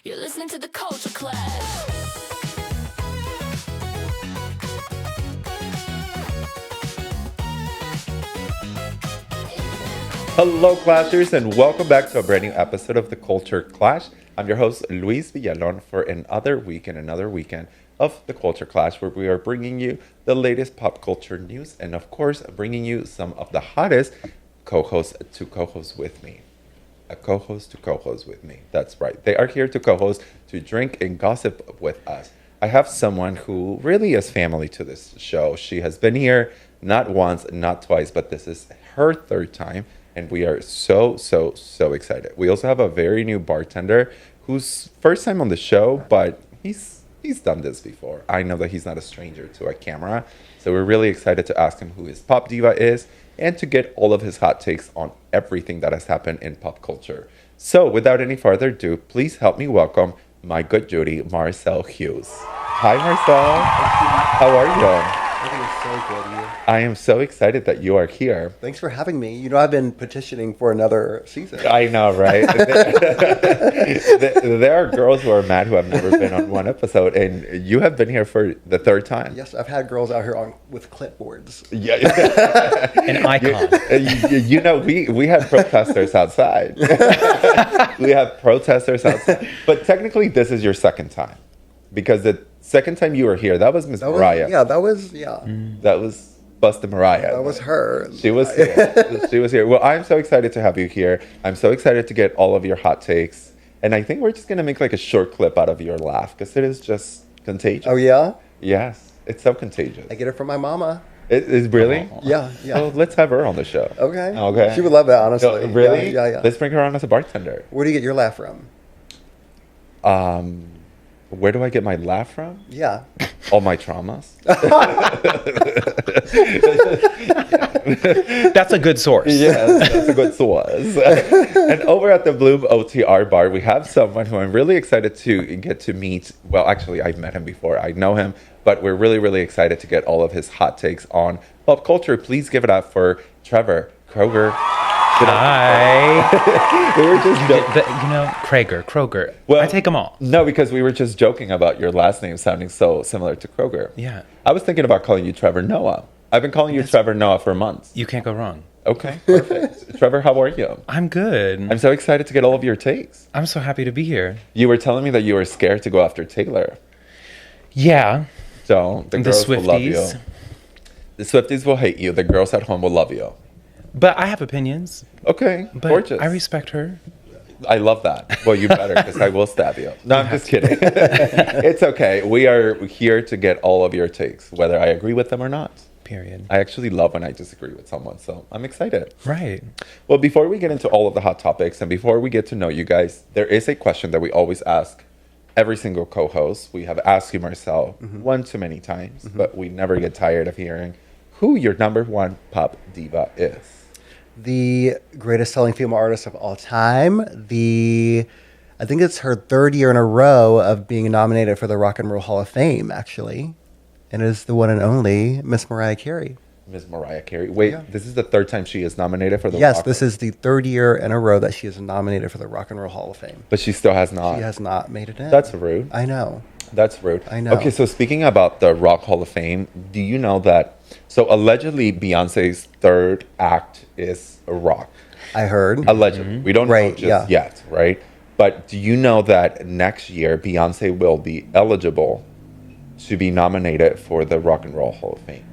You're listening to the Culture Clash. Hello, Clashers, and welcome back to a brand new episode of the Culture Clash. I'm your host, Luis Villalon, for another weekend of the Culture Clash, where we are bringing you the latest pop culture news and, of course, bringing you some of the hottest co-hosts to co-host with me. A co-host to co-host with me. That's right. They are here to co-host, to drink and gossip with us. I have someone who really is family to this show. She has been here not once, not twice, but this is her third time. And we are so excited. We also have a very new bartender who's first time on the show, but he's done this before. I know that he's not a stranger to a camera. So we're really excited to ask him who his pop diva is and to get all of his hot takes on everything that has happened in pop culture. So without any further ado, please help me welcome my good Judy, Marcel Hughes. Hi, Marcel. How are you? Everything is so good. I am so excited that you are here. Thanks for having me. You know, I've been petitioning for another season. I know, right? There are girls who are mad who have never been on one episode, and you have been here for the third time. Yes, I've had girls out here with clipboards. Yeah. An icon. You know, we had protesters outside. We have protesters outside. But technically, this is your second time. Because the second time you were here, that was Miss Mariah. That was Busted Mariah. That was her. She was here. She was here. Well, I'm so excited to have you here. I'm so excited to get all of your hot takes. And I think we're just going to make like a short clip out of your laugh because it is just contagious. Oh, yeah? Yes. It's so contagious. I get it from my mama. It is really? Yeah. Well, let's have her on the show. Okay. She would love that, honestly. No, really? Yeah. Let's bring her on as a bartender. Where do you get your laugh from? Where do I get my laugh from? Yeah. All my traumas. That's a good source. Yes, that's a good source. And over at the Bloom OTR bar, we have someone who I'm really excited to get to meet. Well, actually, I've met him before. I know him, but we're really excited to get all of his hot takes on pop culture. Please give it up for Trevor Kroger. Hi. We were just joking. Kroger. Well, I take them all. No, because we were just joking about your last name sounding so similar to Kroger. Yeah. I was thinking about calling you Trevor Noah. I've been calling you Trevor Noah for months. You can't go wrong. Okay, perfect. Trevor, how are you? I'm good. I'm so excited to get all of your takes. I'm so happy to be here. You were telling me that you were scared to go after Taylor. Yeah. So the girls will love you. The Swifties will hate you. The girls at home will love you. But I have opinions. Okay, but gorgeous. I respect her. I love that. Well, you better, because I will stab you. No, I'm just kidding. It's okay. We are here to get all of your takes, whether I agree with them or not. Period. I actually love when I disagree with someone, so I'm excited. Right. Well, before we get into all of the hot topics and before we get to know you guys, there is a question that we always ask every single co-host. We have asked you, Marcel, one too many times, but we never get tired of hearing who your number one pop diva is. The greatest selling female artist of all time. I think it's her third year in a row of being nominated for the Rock and Roll Hall of Fame, actually. And it is the one and only Miss Mariah Carey. Miss Mariah Carey. Wait, This is the third time she is nominated for the Yes, this is the third year in a row that she is nominated for the Rock and Roll Hall of Fame. But she still has not. She has not made it in. That's rude. I know. That's rude. I know. Okay, so speaking about the Rock Hall of Fame, do you know that, so allegedly Beyonce's third act is a rock. I heard. Allegedly. We don't know just yet, right? But do you know that next year Beyonce will be eligible to be nominated for the Rock and Roll Hall of Fame?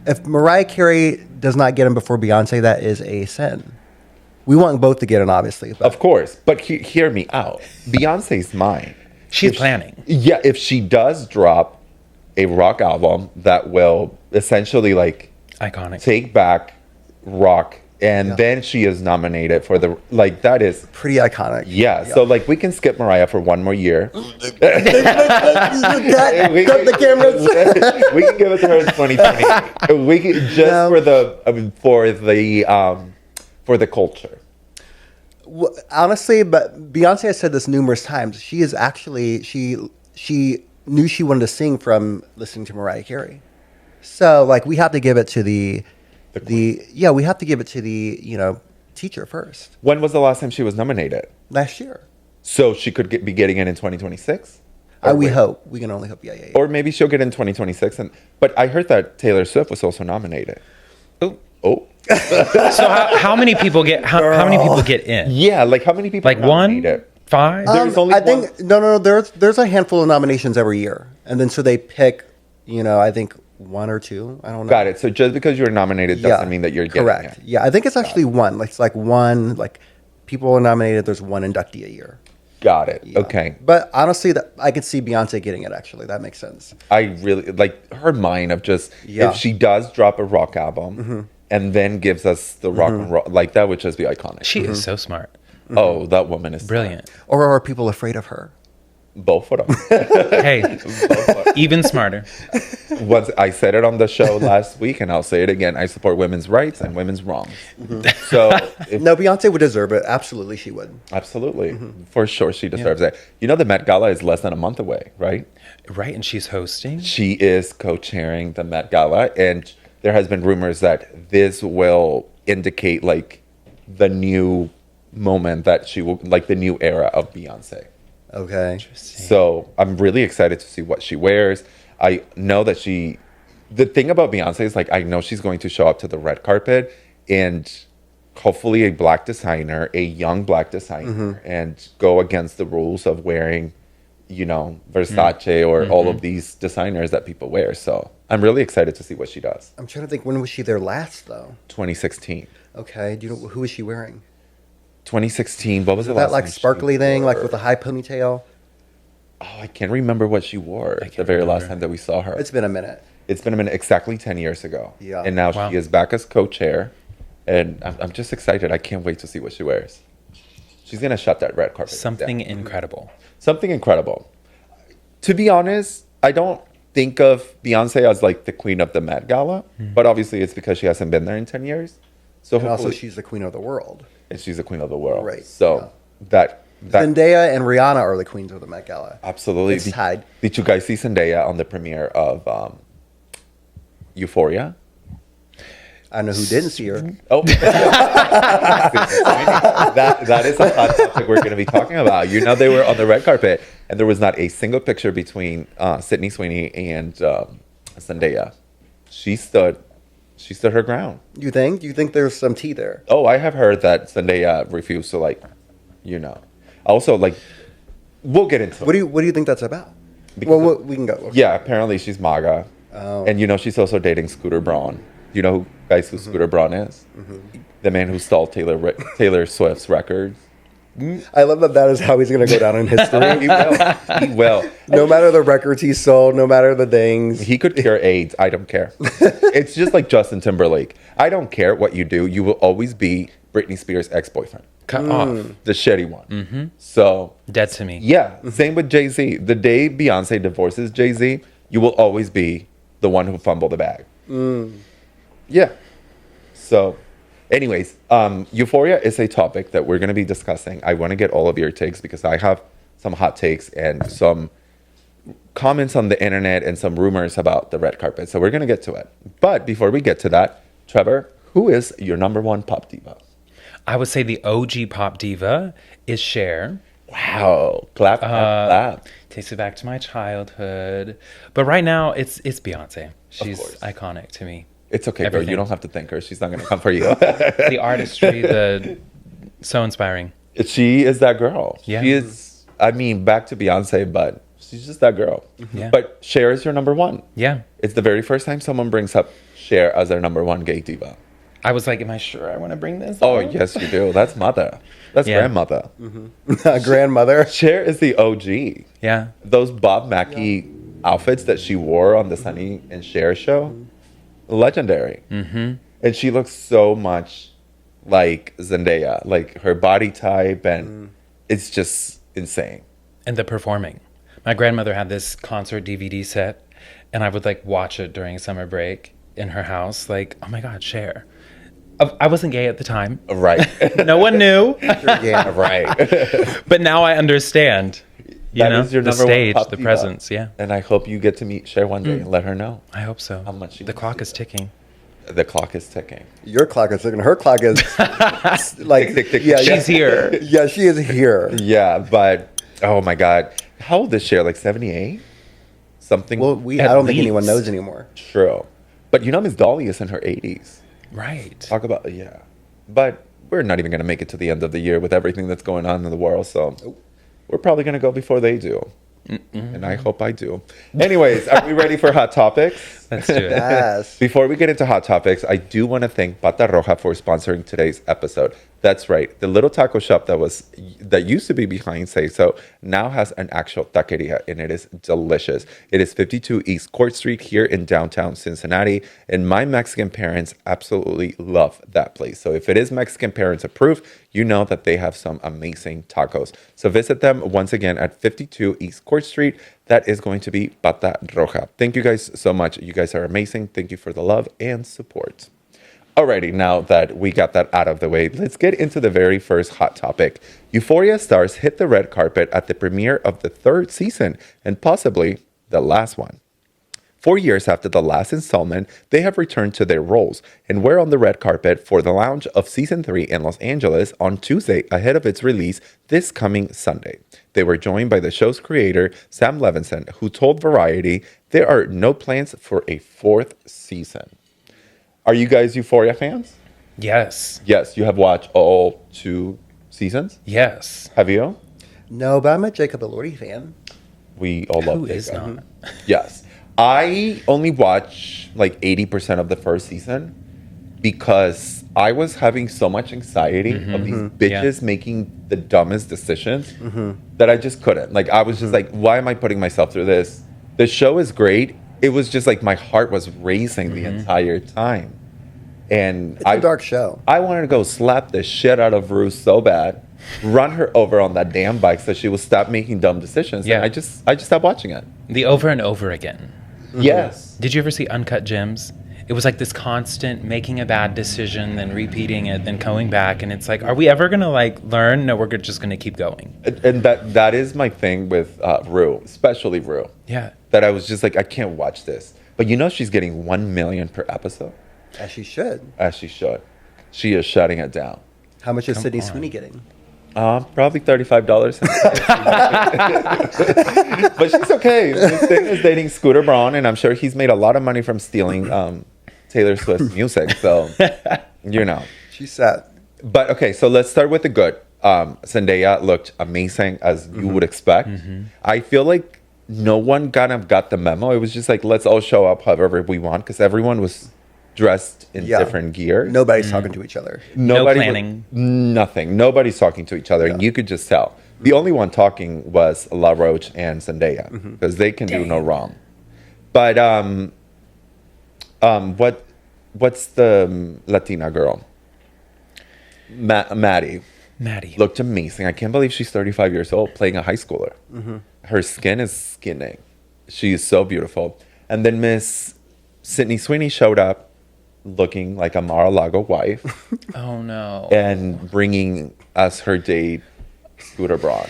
If Mariah Carey does not get him before Beyonce, that is a sin. We want both to get in, obviously. But. Of course. But hear me out. Beyonce's mine. She's planning. Yeah, if she does drop a rock album that will essentially like iconic take back rock, and then she is nominated for the that is pretty iconic. Yeah, so like we can skip Mariah for one more year. Cut the cameras. We can give it to her in 2020. We can just for the culture. Well, honestly, but Beyonce has said this numerous times. She is actually she knew she wanted to sing from listening to Mariah Carey. So like we have to give it to we have to give it to the teacher first. When was the last time she was nominated? Last year. So she could be getting it in 2026? We hope. We can only hope. Yeah. Or maybe she'll get it in 2026. But I heard that Taylor Swift was also nominated. Oh. So how many people get how many people get in? Yeah, like how many people Like are nominated? 1, 5? There's only I think no. There's a handful of nominations every year, and then so they pick. I think 1 or 2. I don't know. Got it. So just because you're nominated doesn't mean that you're getting correct. it. Yeah, I think it's actually 1. It's like 1. Like people are nominated. There's 1 inductee a year. Got it. Yeah. Okay. But honestly, I could see Beyonce getting it. Actually, that makes sense. I really like her mind of just Yeah. if she does drop a rock album and then gives us the rock and roll, like that would just be iconic. She is so smart. Oh, that woman is Brilliant. Or are people afraid of her? Both of them. Hey, even smarter. Once I said it on the show last week, and I'll say it again. I support women's rights and women's wrongs. So, No, Beyonce would deserve it. Absolutely, she would. absolutely, for sure, she deserves it. The Met Gala is less than a month away, right? Right, and she's hosting. She is co-chairing the Met Gala, and there has been rumors that this will indicate like the new moment that she will, like the new era of Beyonce. Okay. So I'm really excited to see what she wears. I know that the thing about Beyonce is like, I know she's going to show up to the red carpet and hopefully a black designer, a young black designer, and go against the rules of wearing, Versace or all of these designers that people wear. So I'm really excited to see what she does. I'm trying to think. When was she there last, though? 2016. Okay. Do you know who is she wearing? 2016. What was the That last like time she sparkly thing, like wore? with a high ponytail. Oh, I can't remember what she wore the very last time that we saw her. It's been a minute. It's been a minute, exactly 10 years ago. Yeah. And now Wow. she is back as co-chair. And I'm just excited. I can't wait to see what she wears. She's going to shut that red carpet Something down. incredible. Something incredible. To be honest, I don't think of Beyonce as like the queen of the Met Gala. But obviously it's because she hasn't been there in 10 years. So And also, hopefully- she's the queen of the world. and she's the queen of the world. Right. So that Zendaya and Rihanna are the queens of the Met Gala. absolutely. It's tied. Did you guys see Zendaya on the premiere of Euphoria? I know who didn't see her. Oh, that is a hot topic we're going to be talking about. They were on the red carpet, and there was not a single picture between Sydney Sweeney and Zendaya. She stood her ground. You think? Do you think there's some tea there? Oh, I have heard that Zendaya refused to Also, we'll get into it. What do you think that's about? Because We can go. Yeah, apparently she's MAGA, Oh. and she's also dating Scooter Braun. You know who Scooter Braun is? The man who stole Taylor Swift's records. I love that is how he's going to go down in history. He will. He will. No matter the records he sold, no matter the things. He could cure AIDS. I don't care. It's just like Justin Timberlake. I don't care what you do. You will always be Britney Spears' ex-boyfriend. Cut off. The shitty one. So, Dead to me. yeah. Same with Jay-Z. The day Beyonce divorces Jay-Z, you will always be the one who fumbled the bag. Yeah. So, anyways, Euphoria is a topic that we're going to be discussing. I want to get all of your takes because I have some hot takes and some comments on the internet and some rumors about the red carpet. So we're going to get to it. But before we get to that, Trevor, who is your number one pop diva? I would say the OG pop diva is Cher. Wow. Clap, clap, clap. Takes me back to my childhood. But right now, it's Beyonce. She's course. iconic to me. It's okay, girl. Everything. You don't have to thank her. She's not going to come for you. The artistry, so inspiring. She is that girl. Yeah. She is, back to Beyonce, but she's just that girl. Yeah. But Cher is your number one. Yeah. It's the very first time someone brings up Cher as their number one gay diva. I was like, am I sure I want to bring this Oh, up? yes, you do. That's mother. That's Yeah. grandmother. Grandmother. Cher is the OG. Yeah. Those Bob Mackie outfits that she wore on the Sonny and Cher show, legendary. And she looks so much like Zendaya, like her body type, and it's just insane. And the performing. My grandmother had this concert DVD set, and I would watch it during summer break in her house. Like, oh my God, Cher. I wasn't gay at the time. Right. No one knew. Yeah. Right. But now I understand. That is your the number one stage, pop the diva. presence. Yeah. And I hope you get to meet Cher one day and let her know. I hope so. How much she The wants clock you is to. ticking. The clock is ticking. Your clock is ticking. Her clock is like, Tick, tick, tick. yeah, She's here. Yeah, she is here. Yeah, but oh my God, how old is Cher? Like 78? Something. Well, I At don't think anyone least. knows anymore. True. But you know, Miss Dolly is in her 80s. Right. Talk about, yeah. But we're not even going to make it to the end of the year with everything that's going on in the world. So we're probably going to go before they do. And I hope I do. Anyways, are we ready for Hot Topics? Let's do it. Yes. Before we get into Hot Topics, I do want to thank Pata Roja for sponsoring today's episode. That's right. The little taco shop that used to be behind Say So now has an actual taqueria, and it is delicious. It is 52 East Court Street here in downtown Cincinnati, and my Mexican parents absolutely love that place. So if it is Mexican parents approved, you know that they have some amazing tacos. So visit them once again at 52 East Court Street. That is going to be Pata Roja. Thank you guys so much. You guys are amazing. Thank you for the love and support. Alrighty, now that we got that out of the way, let's get into the very first hot topic. Euphoria stars hit the red carpet at the premiere of the third season and possibly the last one. 4 years after the last installment, they have returned to their roles and were on the red carpet for the launch of season 3 in Los Angeles on Tuesday ahead of its release this coming Sunday. They were joined by the show's creator, Sam Levinson, who told Variety there are no plans for a fourth season. Are you guys Euphoria fans? Yes. Yes, you have watched all 2 seasons? Yes. Have you? No, but I'm a Jacob Elordi fan. We all love Who is Jacob. not? Yes. I only watch like 80% of the first season because I was having so much anxiety of these bitches making the dumbest decisions that I just couldn't. Like, I was just like, why am I putting myself through this? The show is great. It was just like my heart was racing the entire time. And It's a dark show. I wanted to go slap the shit out of Rue so bad, run her over on that damn bike so she would stop making dumb decisions. Yeah. And I just stopped watching it. The over and over again. Yes. Did you ever see Uncut Gems? It was like this constant making a bad decision, then repeating it, then going back. And it's like, are we ever going to like learn? No, we're just going to keep going. And that is my thing with Rue, especially Rue. Yeah. That I was just like, I can't watch this. But you know she's getting 1 million per episode, As she should. as she should. She is shutting it down. How much is Sydney on. Sweeney getting? Probably $35. But she's okay. This thing is dating Scooter Braun, and I'm sure he's made a lot of money from stealing Taylor Swift's music. So, you know. She's set. But okay, so let's start with the good. Zendaya looked amazing, as you would expect. I feel like no one kind of got the memo. It was just like, let's all show up however we want, because everyone was dressed in different gear. Nobody's talking to each other. Nobody planning. Nothing. Nobody's talking to each other, and you could just tell. The only one talking was La Roche and Zendaya, because they can do no wrong. But what's the Latina girl? Maddie Maddie. looked amazing. I can't believe she's 35 years old playing a high schooler. Her skin is skinning. She is so beautiful. And then Miss Sydney Sweeney showed up looking like a Mar-a-Lago wife Oh, no. and bringing as her date Scooter Braun.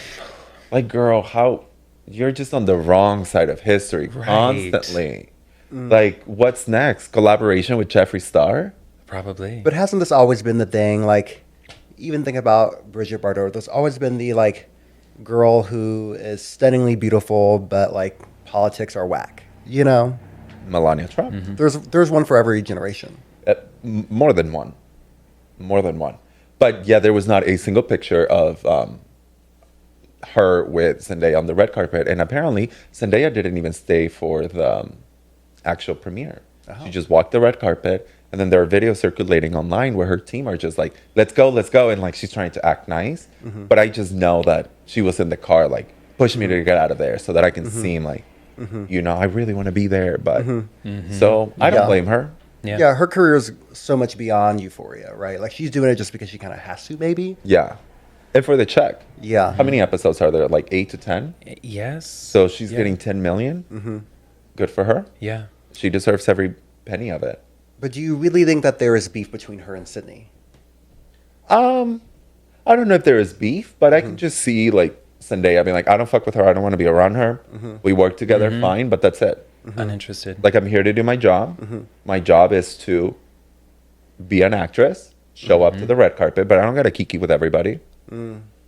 Like, girl, how you're just on the wrong side of history constantly. Like, what's next? Collaboration with Jeffree Star? Probably. But hasn't this always been the thing? Like, even think about Bridget Bardot. There's always been the, like, girl who is stunningly beautiful, but, like, politics are whack. You know? Melania Trump. There's one for every generation. More than one. But yeah, there was not a single picture of her with Zendaya on the red carpet. And apparently, Zendaya didn't even stay for the actual premiere. She just walked the red carpet. And then there are videos circulating online where her team are just like, let's go. And like, she's trying to act nice. But I just know that she was in the car, like, push me to get out of there so that I can seem like, you know, I really want to be there. But so I don't blame her. Yeah, her career is so much beyond Euphoria, right? Like, she's doing it just because she kind of has to, maybe. Yeah. And for the check. Yeah. How many episodes are there? Like 8 to 10? Yes. So she's getting 10 million? Good for her. Yeah. She deserves every penny of it. But do you really think that there is beef between her and Sydney? I don't know if there is beef, but I can just see like Zendaya being like, I don't fuck with her. I don't want to be around her. We work together, fine, but that's it. Uninterested. Like, I'm here to do my job. My job is to be an actress, show up to the red carpet, but I don't got to kiki with everybody.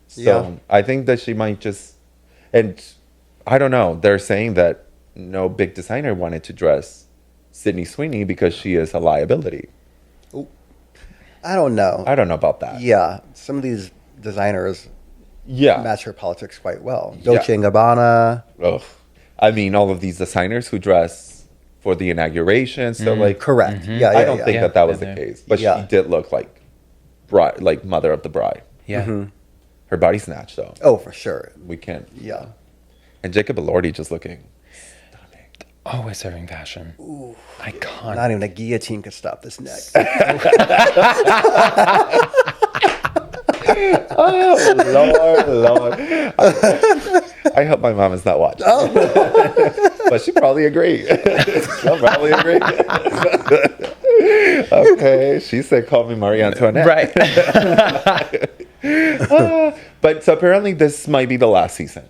So I think that she might just, and I don't know, they're saying that no big designer wanted to dress Sydney Sweeney because she is a liability. I don't know. I don't know about that. Yeah, some of these designers Yeah. match her politics quite well. Yeah. Dolce and Gabbana. Ugh. I mean, all of these designers who dress for the inauguration. So, like, Correct. Yeah, yeah, I don't yeah. think Yeah, that was been the there. case. But Yeah. she did look like bride, like mother of the bride. Yeah. Her body snatched, though. Oh, for sure. We can't. Yeah. And Jacob Elordi just looking stunning. Always serving fashion. Iconic. Not even a guillotine could stop this neck. Oh, Lord. I hope my mom is not watching. But she probably agreed. She'll probably agree. Okay. She said, call me Marie Antoinette. Right. But so apparently this might be the last season.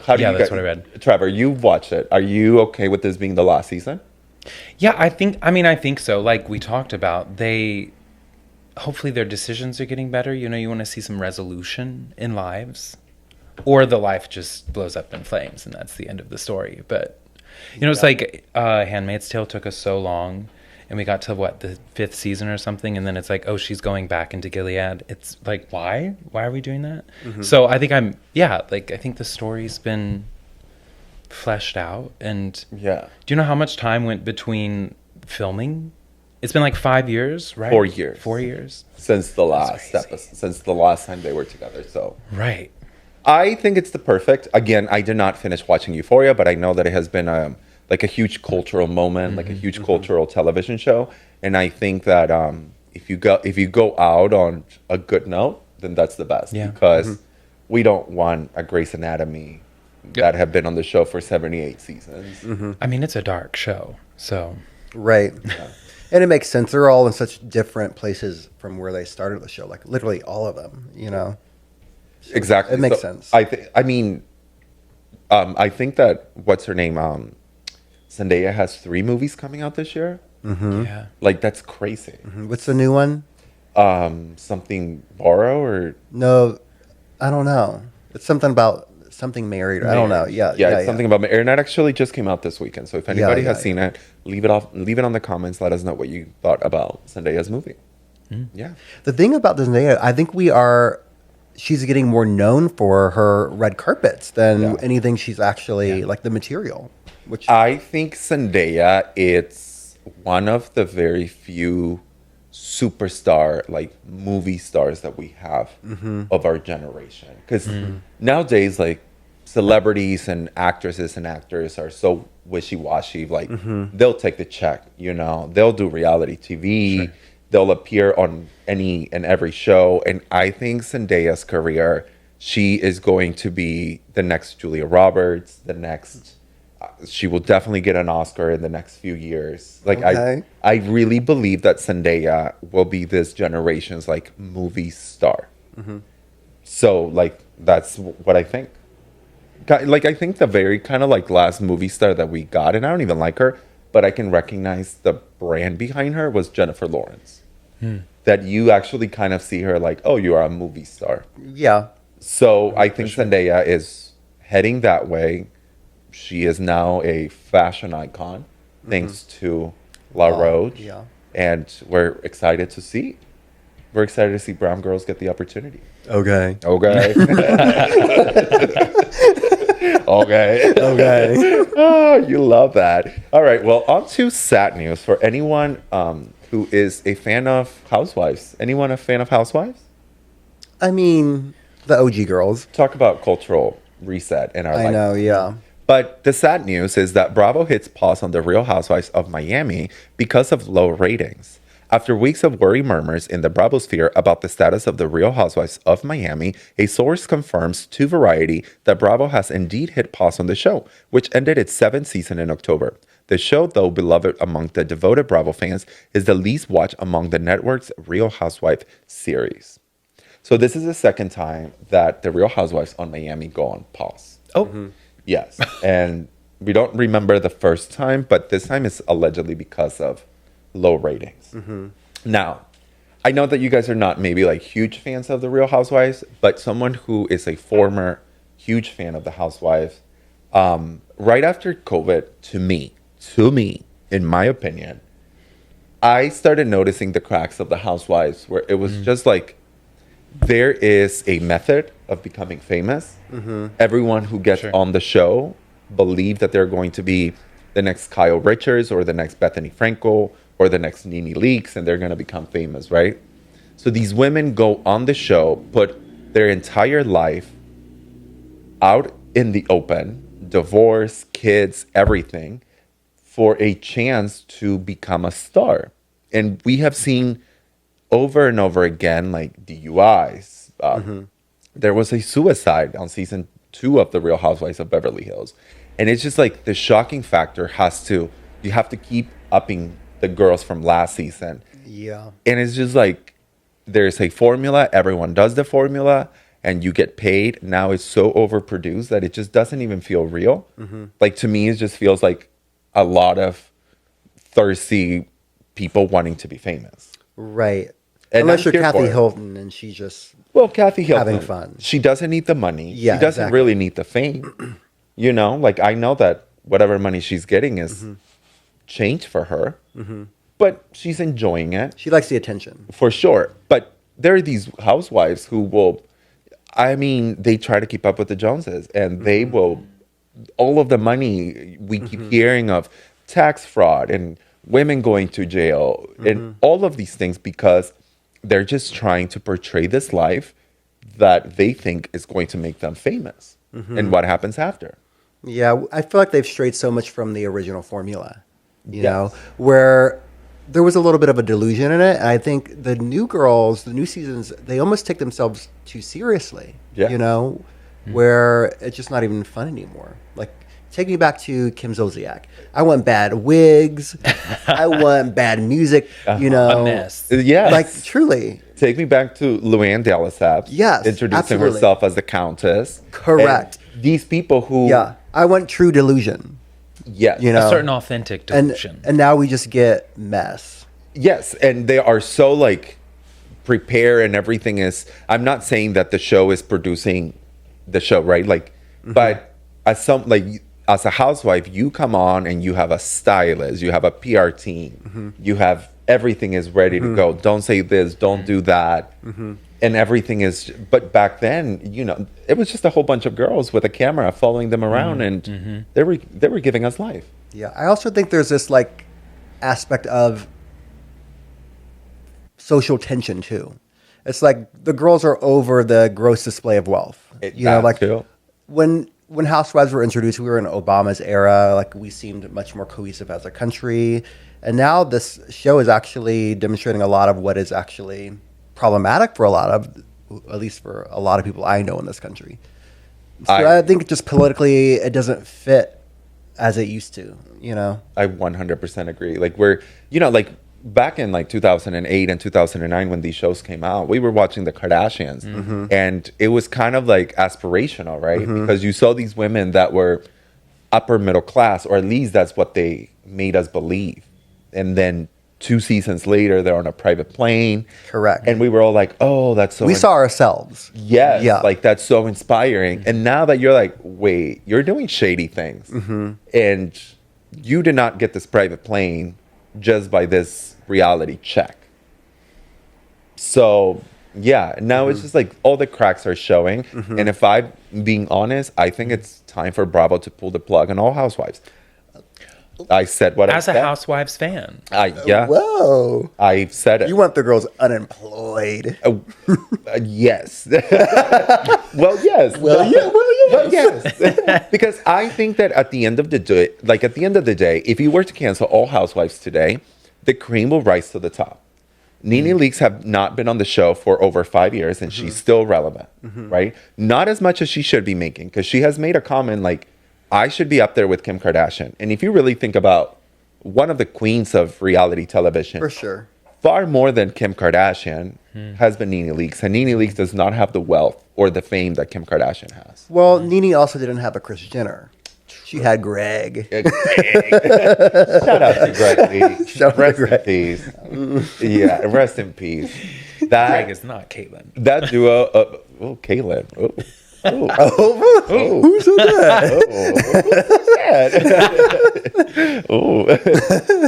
How do Yeah, you that's guys- what I read. Trevor, you watched it. Are you okay with this being the last season? Yeah, I think so. Like we talked about, hopefully their decisions are getting better. You know, you want to see some resolution in lives, or the life just blows up in flames and that's the end of the story. But, you know, it's like Handmaid's Tale took us so long and we got to the 5th season or something. And then it's like, oh, she's going back into Gilead. It's like, why are we doing that? So I think I think the story's been fleshed out. And Yeah. do you know how much time went between filming? It's been like 5 years, right? 4 years. 4 years. Since the last crazy. episode, since the last time they were together. So Right. I think it's the perfect. Again, I did not finish watching Euphoria, but I know that it has been a huge cultural moment, like a huge cultural television show. And I think that if you go out on a good note, then that's the best. Yeah. Because we don't want a Grey's Anatomy that have been on the show for 78 seasons. I mean, it's a dark show, so Right. And it makes sense. They're all in such different places from where they started the show. Like literally all of them, you know. Exactly. It makes So sense. I think that what's her name? Zendaya has 3 movies coming out this year. yeah. Like that's crazy. What's the new one? Something borrow or No, I don't know. It's something about something married. I don't know. Yeah. it's something about and that actually just came out this weekend. So if anybody has seen it, leave it on the comments. Let us know what you thought about Zendaya's movie. Yeah. The thing about this Zendaya, I think she's getting more known for her red carpets than anything she's actually like the material. Which I think Zendaya, it's one of the very few superstar, like movie stars that we have of our generation. Because nowadays, like celebrities and actresses and actors are so wishy-washy. Like they'll take the check, you know, they'll do reality TV. They'll appear on any and every show. And I think Zendaya's career, she is going to be the next Julia Roberts, the next... she will definitely get an Oscar in the next few years. Like Okay. I really believe that Zendaya will be this generation's like movie star. So like that's what I think. Like I think the very kind of like last movie star that we got, and I don't even like her, but I can recognize the brand behind her was Jennifer Lawrence. That you actually kind of see her like, oh, you are a movie star. yeah. So I think Zendaya is heading that way. She is now a fashion icon, thanks to La Roche. Yeah. And we're excited to see. We're excited to see brown girls get the opportunity. Okay. Okay. Okay. Okay. Oh, you love that. All right. Well, on to sad news for anyone who is a fan of Housewives. Anyone a fan of Housewives? I mean, the OG girls. Talk about cultural reset in our life. I know. Yeah. But the sad news is that Bravo hits pause on the Real Housewives of Miami because of low ratings. After weeks of worry murmurs in the Bravo sphere about the status of the Real Housewives of Miami, a source confirms to Variety that Bravo has indeed hit pause on the show, which ended its 7th season in October. The show, though beloved among the devoted Bravo fans, is the least watched among the network's Real Housewife series. So this is the second time that the Real Housewives on Miami go on pause. Oh, Yes. And we don't remember the first time, but this time is allegedly because of low ratings. Now, I know that you guys are not maybe like huge fans of the Real Housewives, but someone who is a former huge fan of the Housewives, right after COVID, to me, in my opinion, I started noticing the cracks of the Housewives where it was just like there is a method of becoming famous. Everyone who gets on the show believe that they're going to be the next Kyle Richards or the next Bethany Frankel or the next Nene Leakes, and they're going to become famous, right? So these women go on the show, put their entire life out in the open, divorce, kids, everything, for a chance to become a star. And we have seen over and over again, like DUIs. There was a suicide on season 2 of The Real Housewives of Beverly Hills. And it's just like the shocking factor you have to keep upping the girls from last season. Yeah. And it's just like, there's a formula, everyone does the formula, and you get paid. Now it's so overproduced that it just doesn't even feel real. Like, to me, it just feels like a lot of thirsty people wanting to be famous. Right. And Unless I'm you're here for Kathy it. Hilton and she just Well, Kathy Hilton, having fun. she doesn't need the money. Yeah, she doesn't exactly. really need the fame. You know, like, I know that whatever money she's getting is change for her, but she's enjoying it. She likes the attention. For sure. But there are these housewives who will, I mean, they try to keep up with the Joneses, and they will, all of the money we keep hearing of tax fraud and women going to jail and all of these things because they're just trying to portray this life that they think is going to make them famous. And what happens after? Yeah, I feel like they've strayed so much from the original formula, you Yes. know, where there was a little bit of a delusion in it. And I think the new girls, the new seasons, they almost take themselves too seriously, Yeah. you know, where it's just not even fun anymore. Like, take me back to Kim Zolciak. I want bad wigs. I want bad music, you know. A mess. Yeah. Like, truly. Take me back to Luann de Lesseps. Yes, Introducing absolutely. herself as the Countess. Correct. And these people who... Yeah. I want true delusion, Yes. you know. A certain authentic delusion. And now we just get mess. Yes, and they are so like prepared and everything is. I'm not saying that the show is producing the show, right? Like, but as a housewife, you come on and you have a stylist, you have a PR team, you have everything is ready to go. Don't say this, don't do that, and everything is. But back then, you know, it was just a whole bunch of girls with a camera following them around, and they were giving us life. Yeah. I also think there's this like aspect of social tension too. It's like the girls are over the gross display of wealth. You know, That like too. when housewives were introduced, we were in Obama's era. Like, we seemed much more cohesive as a country, and now this show is actually demonstrating a lot of what is actually problematic for at least for a lot of people I know in this country. So I think just politically, it doesn't fit as it used to. You know. I 100% agree. Like, we're, you know, like back in like 2008 and 2009 when these shows came out, we were watching the Kardashians, and it was kind of like aspirational, right? Because you saw these women that were upper middle class, or at least that's what they made us believe. And then 2 seasons later, they're on a private plane. Correct. And we were all like, oh, that's so... We saw ourselves. Yes, Yeah. like that's so inspiring. And now that you're like, wait, you're doing shady things, and you did not get this private plane just by this reality check. So yeah, now it's just like all the cracks are showing. And if I'm being honest, I think it's time for Bravo to pull the plug on all housewives. I said what I As said. a Housewives fan. Yeah, Whoa. I said it. You want the girls unemployed. Yes. Well, yes. Well, yes. Because I think that at the end of the day, if you were to cancel all housewives today, the cream will rise to the top. Nene Leakes have not been on the show for over 5 years, and she's still relevant, right? Not as much as she should be making, because she has made a comment like, I should be up there with Kim Kardashian. And if you really think about one of the queens of reality television, For sure. far more than Kim Kardashian has been Nene Leakes. And Nene Leakes does not have the wealth or the fame that Kim Kardashian has. Well, Nene also didn't have a Kris Jenner. She had Greg. Greg. Shout out to Greg Lee. Shout out to Rest Greg. in peace. Yeah, rest in pease. Greg That is not Caitlyn. that duo. Caitlyn. Oh. Oh. Oh, who said that? Oh.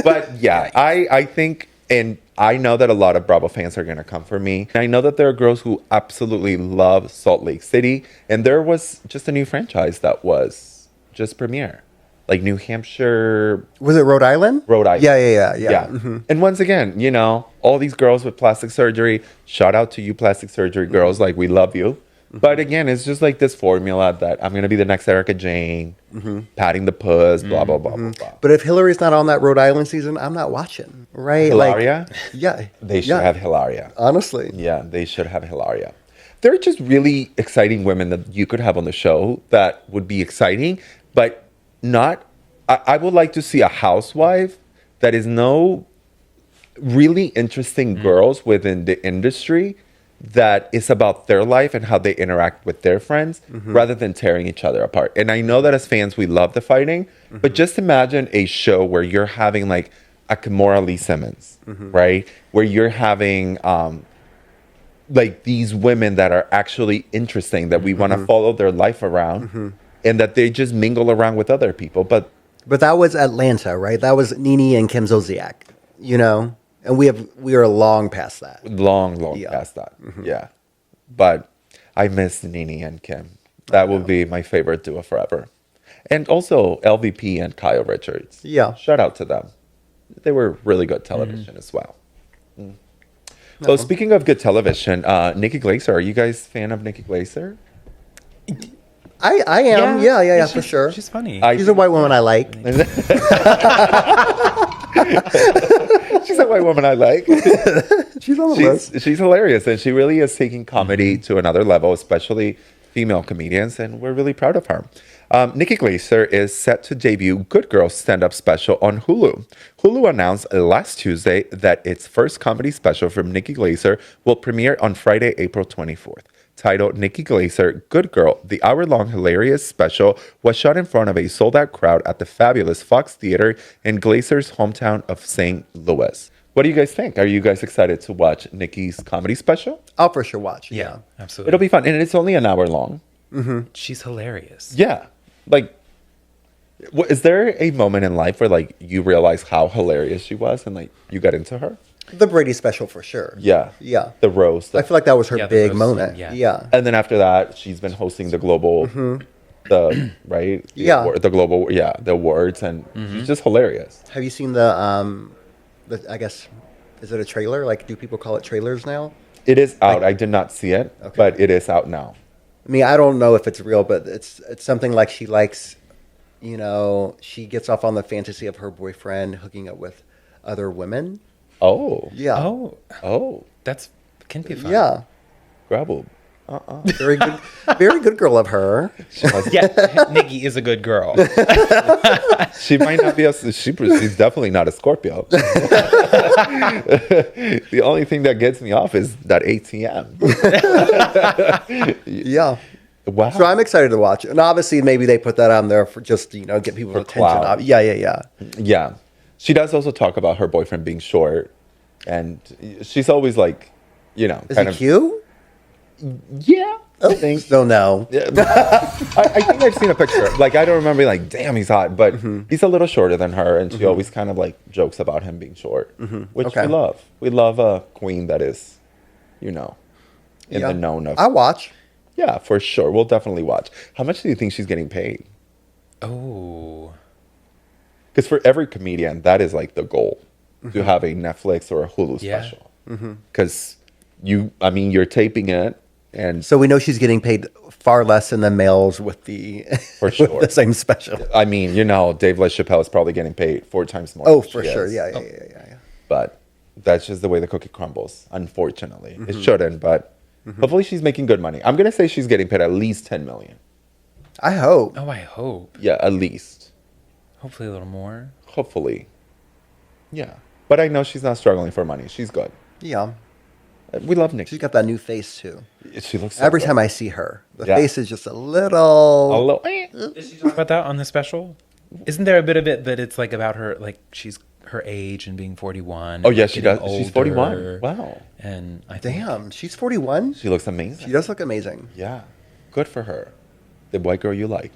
But yeah, I think, and I know that a lot of Bravo fans are going to come for me. I know that there are girls who absolutely love Salt Lake City, and there was just a new franchise that was just premiere, like New Hampshire, Was it Rhode Island? Rhode Island. Yeah. Mm-hmm. And once again, you know, all these girls with plastic surgery, shout out to you plastic surgery girls, like we love you. But again, it's just like this formula that I'm going to be the next Erica Jane, patting the puss, blah, blah, blah, blah, blah. But if Hillary's not on that Rhode Island season, I'm not watching. Right? Hilaria? Yeah. They should have Hilaria. Honestly. Yeah, they should have Hilaria. There are just really exciting women that you could have on the show that would be exciting, but not. I would like to see a housewife that is no really interesting girls within the industry that is about their life and how they interact with their friends rather than tearing each other apart. And I know that as fans, we love the fighting, but just imagine a show where you're having like a Kimora Lee Simmons, right? Where you're having like these women that are actually interesting, that we want to follow their life around and that they just mingle around with other people. But that was Atlanta, right? That was Nene and Kim Zolciak, you know? And we are long past that. long Yeah. past that. Yeah. But I miss Nene and Kim. That will be my favorite duo forever. And also LVP and Kyle Richards. Yeah. Shout out to them. They were really good television as well. So speaking of good television, Nikki Glaser, are you guys fan of Nikki Glaser? I am. Yeah, for she's- sure. She's funny. She's a white woman I like. She's a white woman I like. She's on the list. She's hilarious, and she really is taking comedy to another level, especially female comedians, and we're really proud of her. Nikki Glaser is set to debut Good Girls stand-up special on Hulu. Hulu announced last Tuesday that its first comedy special from Nikki Glaser will premiere on Friday, April 24th. Titled Nikki Glaser, Good Girl, the hour-long hilarious special was shot in front of a sold-out crowd at the fabulous Fox Theater in Glaser's hometown of St. Louis. What do you guys think? Are you guys excited to watch Nikki's comedy special? I'll for sure watch. yeah, absolutely. It'll be fun, and it's only an hour long. She's hilarious. Yeah. Like, is there a moment in life where, like, you realize how hilarious she was and, like, you got into her? The Brady special for sure. Yeah. Yeah. The roast. I feel like that was her Yeah, the big roast, moment. yeah. Yeah. And then after that, she's been hosting the global, the right, The Yeah. award- the global, the awards, and she's just hilarious. Have you seen the I guess, is it a trailer? Like, do people call it trailers now? It is out. I did not see it, Okay. but it is out now. I mean, I don't know if it's real, but it's something like she likes, you know, she gets off on the fantasy of her boyfriend hooking up with other women. Oh, Yeah. oh, That's can be fun. Yeah. Grabble. Very good girl of her. Yeah, Nikki is a good girl. She might not be she's definitely not a Scorpio. The only thing that gets me off is that ATM. Yeah. Wow. So I'm excited to watch it. And obviously maybe they put that on there for just, you know, get people's For attention. clout. Yeah. Yeah. She does also talk about her boyfriend being short. And she's always like, you know, Is kind he of. cute? Yeah. I think. Don't know. Yeah. I think I've seen a picture. Like, I don't remember being like, damn, he's hot. But he's a little shorter than her. And she always kind of like jokes about him being short, which Okay. we love. We love a queen that is, you know, in Yeah. the known of. I watch. Yeah, for sure. We'll definitely watch. How much do you think she's getting paid? Oh, Because for every comedian, that is like the goal to have a Netflix or a Hulu Yeah. special. Because you're taping it, and So we know she's getting paid far less than the males with the For with sure. the same special. I mean, you know, Dave LaChapelle is probably getting paid 4 times more. Oh, than for she sure. is. Yeah. But that's just the way the cookie crumbles, unfortunately. It shouldn't, but hopefully she's making good money. I'm going to say she's getting paid at least $10 million. I hope. oh, I hope. Yeah, at least. Hopefully a little more. Hopefully. Yeah. But I know she's not struggling for money. She's good. Yeah. We love Nikki. She's got that new face too. She looks so Every good. time I see her, the Yeah. face is just a little. A little- Did she talk about that on the special? Isn't there a bit of it that it's like about her, like she's her age and being 41? Oh, and, yeah, like, she getting does. She's 41. older. Wow. And I think, Damn, she's 41. She looks amazing. She does look amazing. Yeah. Good for her. The white girl you like.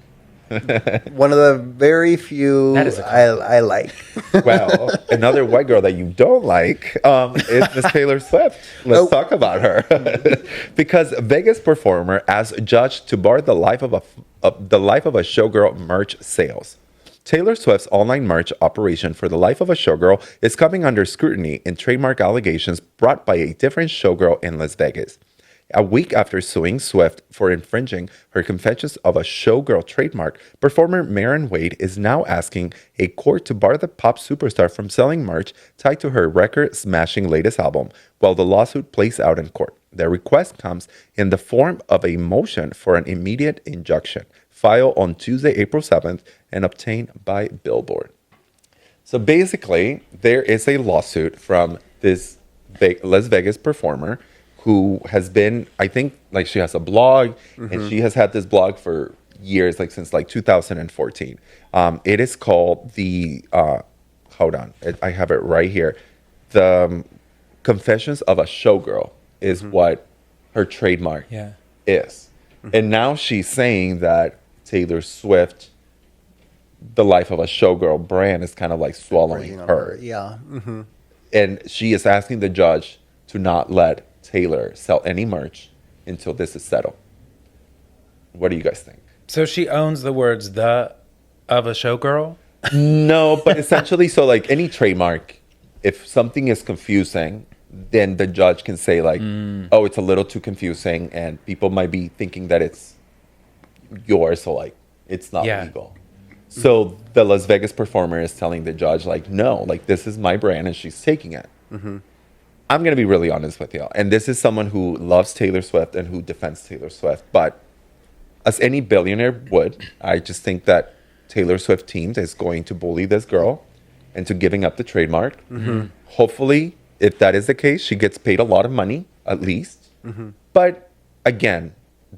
One of the very few That is a I like. Well, another white girl that you don't like is Miss Taylor Swift. Let's talk about her. Because Vegas performer asked judge to bar the life of a showgirl merch sales. Taylor Swift's online merch operation for the life of a showgirl is coming under scrutiny in trademark allegations brought by a different showgirl in Las Vegas. A week after suing Swift for infringing her Confessions of a Showgirl trademark, performer Maren Wade is now asking a court to bar the pop superstar from selling merch tied to her record-smashing latest album while the lawsuit plays out in court. The request comes in the form of a motion for an immediate injunction, filed on Tuesday, April 7th, and obtained by Billboard. So basically, there is a lawsuit from this Las Vegas performer who has been, I think, like she has a blog, and she has had this blog for years, like since like 2014. It is called the, hold on, I have it right here. The Confessions of a Showgirl is what her trademark is. And now she's saying that Taylor Swift, the life of a showgirl brand, is kind of like swallowing her. Yeah. And she is asking the judge to not let Taylor sell any merch until this is settled. What do you guys think? so she owns the words "the" of a showgirl. No, but essentially, so like any trademark, if something is confusing, then the judge can say like, oh, it's a little too confusing and people might be thinking that it's yours, so like it's not legal. So the Las Vegas performer is telling the judge like, no, like this is my brand and she's taking it. I'm going to be really honest with you. And this is someone who loves Taylor Swift and who defends Taylor Swift. But as any billionaire would, I just think that Taylor Swift team is going to bully this girl into giving up the trademark. Hopefully, if that is the case, she gets paid a lot of money, at least. But again,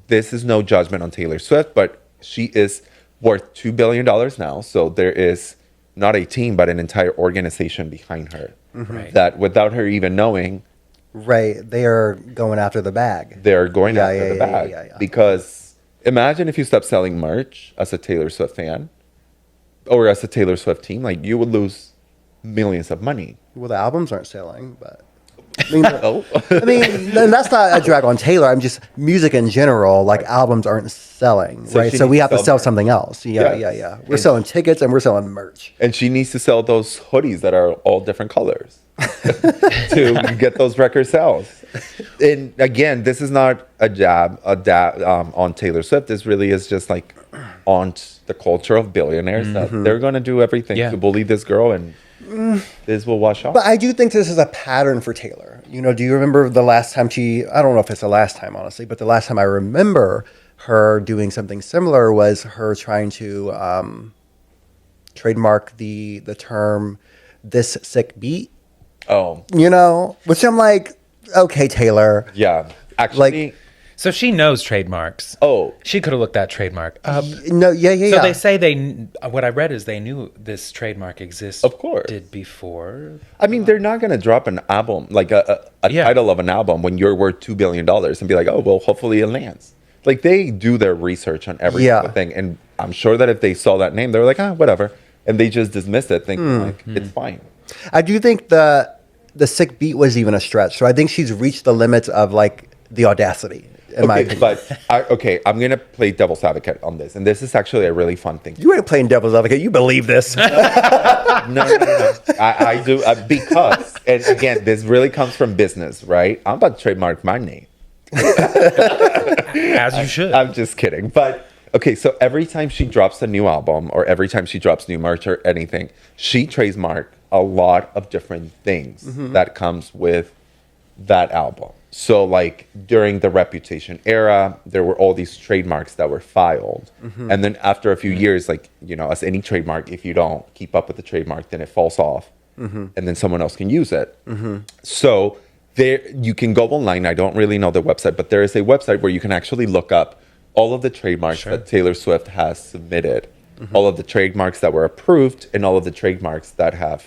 this is no judgment on Taylor Swift, but she is worth $2 billion now. So there is not a team, but an entire organization behind her. Right. That without her even knowing, Right. They are going after the bag. they're going Yeah, after yeah, the yeah, bag. yeah, yeah. Because imagine if you stopped selling merch as a Taylor Swift fan or as a Taylor Swift team, like you would lose millions of money. Well, the albums aren't selling, but I mean, Oh, and that's not a drag on Taylor. I'm just music in general. Like albums aren't selling, So right? she So we needs have to to sell sell something else. Yeah, Yeah. yeah. We're selling tickets and we're selling merch. and she needs to sell those hoodies that are all different colors to get those record sales. And again, this is not a dab on Taylor Swift. This really is just like on the culture of billionaires that they're going to do everything to bully this girl, and this will wash off. But I do think this is a pattern for Taylor. You know, do you remember the last time I don't know if it's the last time, honestly, but the last time I remember her doing something similar was her trying to trademark the term "this sick beat." Oh, You know, which I'm like, okay, Taylor. yeah. Actually, So she knows trademarks. oh, She could have looked that trademark up. No, yeah. So they say what I read is they knew this trademark exists. Of course. Did before. I mean, they're not going to drop an album, like a title of an album when you're worth $2 billion and be like, oh, well, hopefully it lands. Like they do their research on every single thing. And I'm sure that if they saw that name, they were like, whatever. And they just dismissed it thinking like, it's fine. I do think the sick beat was even a stretch. So I think she's reached the limits of like the audacity. In my opinion. But I'm going to play devil's advocate on this. And this is actually a really fun thing. You ain't playing devil's advocate. You believe this. No. I do because, and again, this really comes from business, right? I'm about to trademark my name. As you should. I'm just kidding. But okay, so every time she drops a new album or every time she drops new merch or anything, she trademarked a lot of different things that comes with that album. So like during the Reputation era, there were all these trademarks that were filed. And then after a few years, like, you know, as any trademark, if you don't keep up with the trademark, then it falls off and then someone else can use it. So there you can go online. I don't really know the website, but there is a website where you can actually look up all of the trademarks that Taylor Swift has submitted, all of the trademarks that were approved, and all of the trademarks that have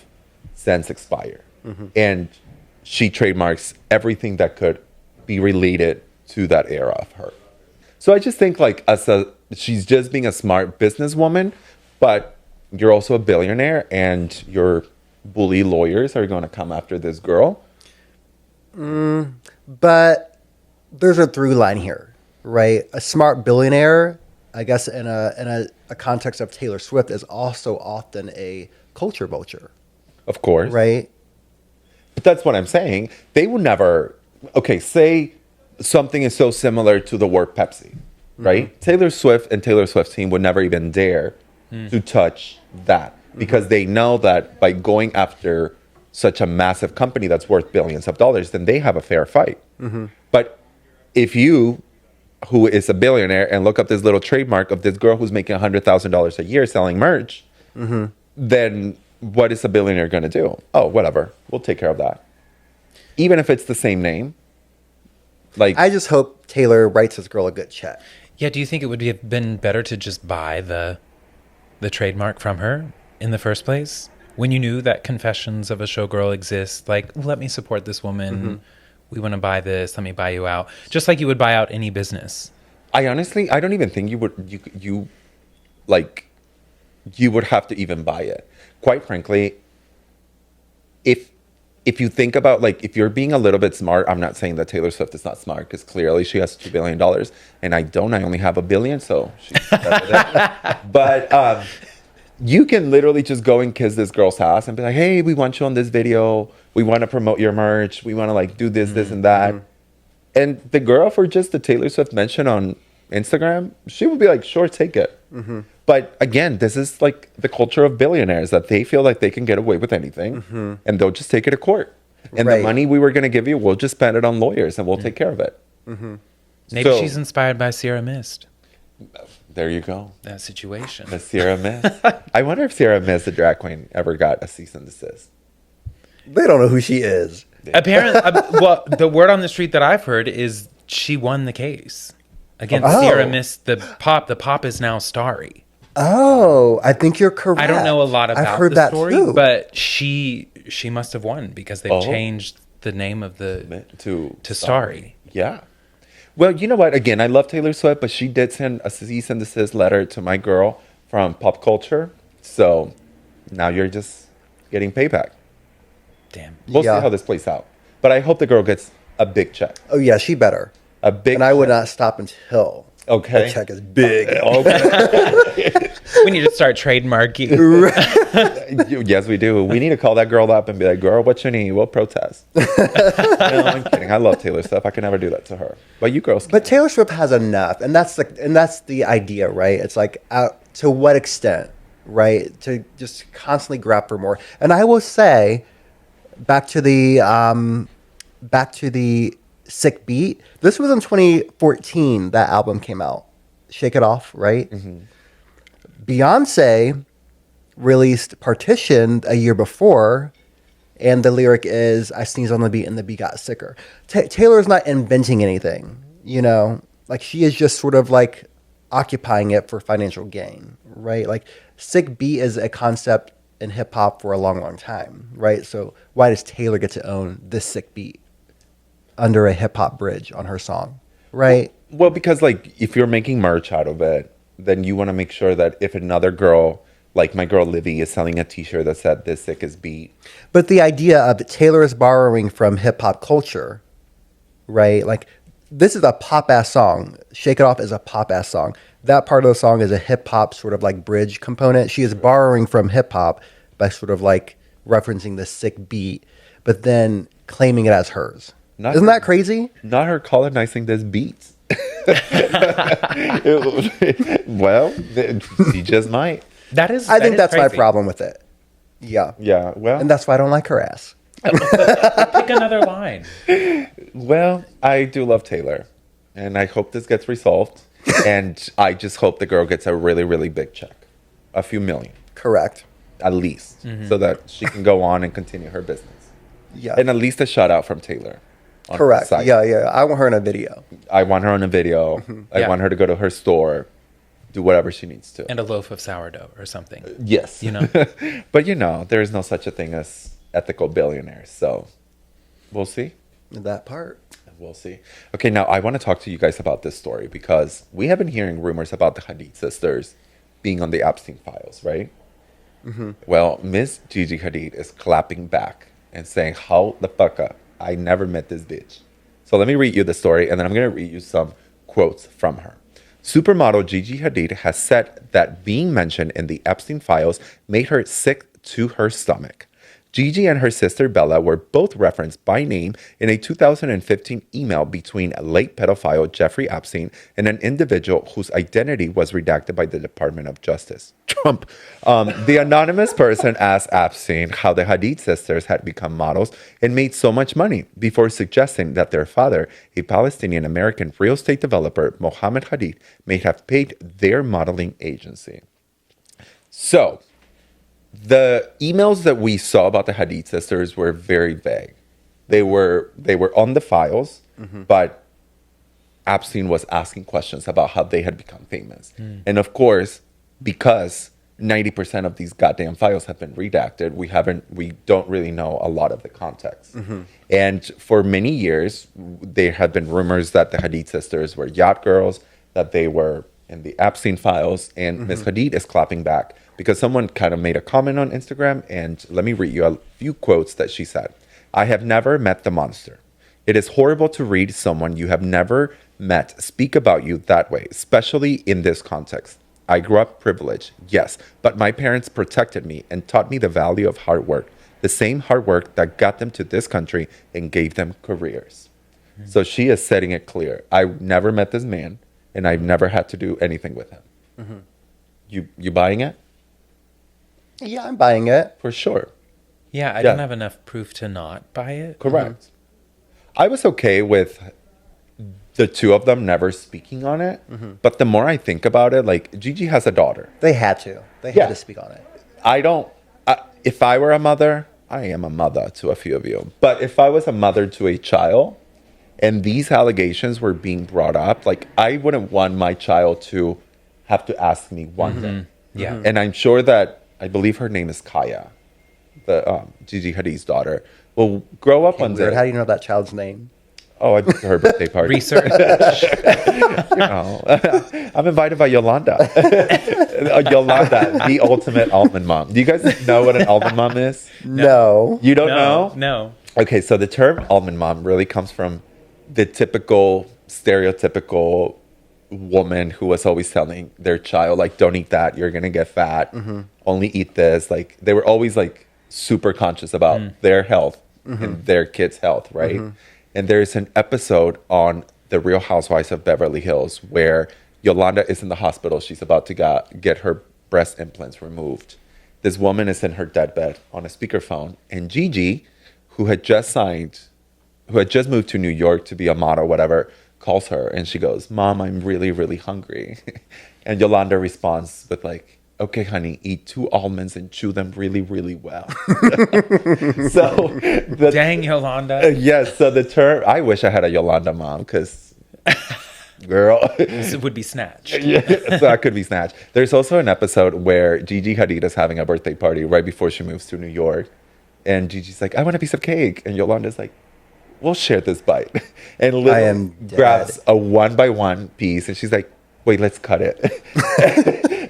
since expired. And she trademarks everything that could be related to that era of her. So I just think like she's just being a smart businesswoman, but you're also a billionaire, and your bully lawyers are going to come after this girl. But there's a through line here, right? A smart billionaire, I guess, in a context of Taylor Swift, is also often a culture vulture, Of course. right? But that's what I'm saying. They would never, okay, say something is so similar to the word Pepsi, right? Taylor Swift and Taylor Swift's team would never even dare to touch that, because they know that by going after such a massive company that's worth billions of dollars, then they have a fair fight. But if you, who is a billionaire, and look up this little trademark of this girl who's making $100,000 a year selling merch, then what is a billionaire going to do? Oh, whatever. We'll take care of that. Even if it's the same name. Like, I just hope Taylor writes this girl a good check. Yeah, do you think it would have been better to just buy the trademark from her in the first place? When you knew that Confessions of a Showgirl exists, like, let me support this woman. We want to buy this. Let me buy you out. Just like you would buy out any business. I honestly, I don't even think you would have to even buy it. Quite frankly, if you think about, like, if you're being a little bit smart, I'm not saying that Taylor Swift is not smart, because clearly she has $2 billion and I only have $1 billion, so she's but you can literally just go and kiss this girl's ass and be like, hey, we want you on this video. We want to promote your merch. We want to like do this, this, and that. And the girl, for just the Taylor Swift mention on Instagram, she would be like, sure, take it. But again, this is like the culture of billionaires, that they feel like they can get away with anything and they'll just take it to court. And the money we were going to give you, we'll just spend it on lawyers and we'll take care of it. Maybe she's inspired by Sierra Mist. There you go. That situation. The Sierra Mist. I wonder if Sierra Mist, the drag queen, ever got a cease and desist. They don't know who she is. Apparently, well, the word on the street that I've heard is she won the case against Sierra Mist. The pop is now Starry. Oh, I think you're correct. I don't know a lot about I've heard the that story, too. but she must have won, because they've changed the name of the to Starry. Yeah. Well, you know what? Again, I love Taylor Swift, but she did send a cease and desist letter to my girl from Pop Culture. So now you're just getting payback. Damn. We'll see how this plays out. But I hope the girl gets a big check. Oh yeah, she better. A big And I would check. not stop until Okay. the check is big. Okay. We need to start trademarking. Yes, we do. We need to call that girl up and be like, girl, what you need? We'll protest. No, I'm kidding. I love Taylor Swift. I can never do that to her. But you girls can. But Taylor Swift has enough, and that's the idea, right? It's like, to what extent, right? To just constantly grab for more. And I will say, back to the Sick Beat. This was in 2014. That album came out. Shake It Off, right? Beyonce released Partition a year before, and the lyric is, I sneeze on the beat and the beat got sicker. Taylor's not inventing anything, you know? Like, she is just sort of like occupying it for financial gain, right? Like, sick beat is a concept in hip hop for a long, long time, right? So why does Taylor get to own this sick beat under a hip hop bridge on her song, right? Well, because like if you're making merch out of it, then you want to make sure that if another girl, like my girl Livy, is selling a T-shirt that said "This sick is beat." But the idea of Taylor is borrowing from hip hop culture, right? Like, this is a pop ass song. Shake It Off is a pop ass song. That part of the song is a hip hop sort of like bridge component. She is borrowing from hip hop by sort of like referencing the sick beat, but then claiming it as hers. Isn't that crazy? Not her colonizing this beats. Well, she just might. I think that's my problem with it. Yeah. Yeah. Well, And that's why I don't like her ass. Pick another line. well, I do love Taylor, and I hope this gets resolved. And I just hope the girl gets a really, really big check, a few million, Correct. at least, so that she can go on and continue her business. Yeah. And at least a shout out from Taylor. on her Correct. site. Yeah. I want her in a video. I want her on a video. I Yeah. want her to go to her store, do whatever she needs to. And a loaf of sourdough or something. Yes. You know? But there is no such a thing as ethical billionaires. So we'll see. That part. We'll see. Okay, now I want to talk to you guys about this story because we have been hearing rumors about the Hadid sisters being on the Epstein files, right? Well, Miss Gigi Hadid is clapping back and saying, "How the fuck up? I never met this bitch." So let me read you the story, and then I'm going to read you some quotes from her. Supermodel Gigi Hadid has said that being mentioned in the Epstein files made her sick to her stomach. Gigi and her sister Bella were both referenced by name in a 2015 email between late pedophile Jeffrey Epstein and an individual whose identity was redacted by the Department of Justice. Trump. The anonymous person asked Epstein how the Hadid sisters had become models and made so much money before suggesting that their father, a Palestinian-American real estate developer, Mohammed Hadid, may have paid their modeling agency. So, the emails that we saw about the Hadid sisters were very vague. They were on the files, but Epstein was asking questions about how they had become famous. And of course, because 90% of these goddamn files have been redacted, we don't really know a lot of the context. And for many years, there have been rumors that the Hadid sisters were yacht girls, that they were in the Epstein files, and Miss Hadid is clapping back because someone kind of made a comment on Instagram, and let me read you a few quotes that she said. "I have never met the monster. It is horrible to read someone you have never met speak about you that way, especially in this context. I grew up privileged, yes, but my parents protected me and taught me the value of hard work, the same hard work that got them to this country and gave them careers." So she is setting it clear. I've never met this man, and I've never had to do anything with him. You buying it? Yeah, I'm buying it. For sure. Yeah, I don't have enough proof to not buy it. Correct. I was okay with the two of them never speaking on it, but the more I think about it, like Gigi has a daughter. They had to. They Yeah. had to speak on it. If I were a mother, I am a mother to a few of you, but if I was a mother to a child and these allegations were being brought up, like I wouldn't want my child to have to ask me one day. Yeah. And I'm sure that, I believe her name is Kaya, the Gigi Hadid's daughter, will grow up one Weird. day. How do you know that child's name? Oh, I've been to her birthday party. Research. I'm invited by Yolanda. Yolanda, the ultimate almond mom. Do you guys know what an almond mom is? No. You don't know? No. Okay, so the term almond mom really comes from the typical, stereotypical woman who was always telling their child, like, don't eat that, you're gonna get fat. Only eat this. Like, they were always like super conscious about their health and their kids' health, right? And there's an episode on The Real Housewives of Beverly Hills where Yolanda is in the hospital. She's about to get her breast implants removed. This woman is in her deathbed on a speakerphone, and Gigi, who had just moved to New York to be a model, whatever, calls her and she goes, "Mom, I'm really, really hungry." And Yolanda responds with like, "Okay, honey, eat 2 almonds and chew them really, really well." Dang, Yolanda. Yes, so the term, I wish I had a Yolanda mom because, girl. This would be snatched. Yeah, so I could be snatched. There's also an episode where Gigi Hadid is having a birthday party right before she moves to New York. And Gigi's like, "I want a piece of cake." And Yolanda's like, "We'll share this bite." And Lil grabs a 1-by-1 piece and she's like, "Wait, let's cut it."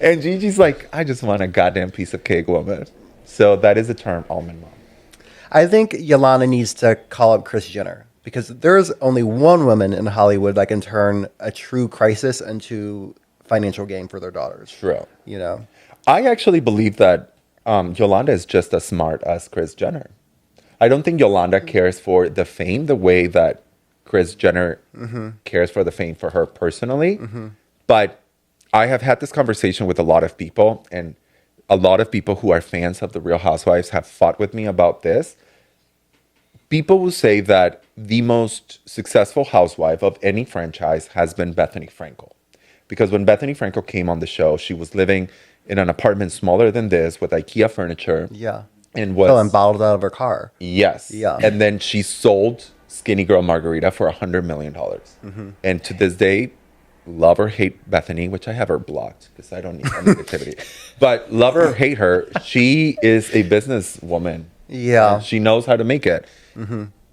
And Gigi's like, "I just want a goddamn piece of cake, woman." So that is the term almond mom. I think Yolanda needs to call up Kris Jenner because there's only one woman in Hollywood that can turn a true crisis into financial gain for their daughters. True. You know? I actually believe that Yolanda is just as smart as Kris Jenner. I don't think Yolanda cares for the fame the way that Kris Jenner cares for the fame for her personally. But I have had this conversation with a lot of people, and a lot of people who are fans of The Real Housewives have fought with me about this. People will say that the most successful housewife of any franchise has been Bethany Frankel. Because when Bethany Frankel came on the show, she was living in an apartment smaller than this with IKEA furniture. Yeah. And was And bottled out of her car. Yes. Yeah. And then she sold skinny girl margarita for $100 million. And to this day, love or hate Bethany, which I have her blocked because I don't need that negativity. But love her or hate her, she is a businesswoman. Yeah. And she knows how to make it.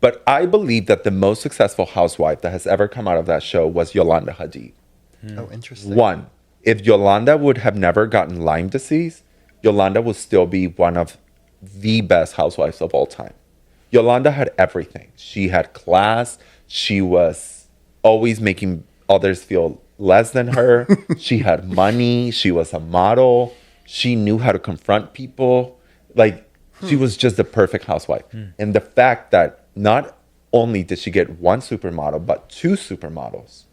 But I believe that the most successful housewife that has ever come out of that show was Yolanda Hadid. Oh, interesting. One, if Yolanda would have never gotten Lyme disease, Yolanda would still be one of the best housewives of all time. Yolanda had everything. She had class. She was always making others feel less than her. She had money. She was a model. She knew how to confront people. Like, she was just the perfect housewife. And the fact that not only did she get one supermodel, but two supermodels.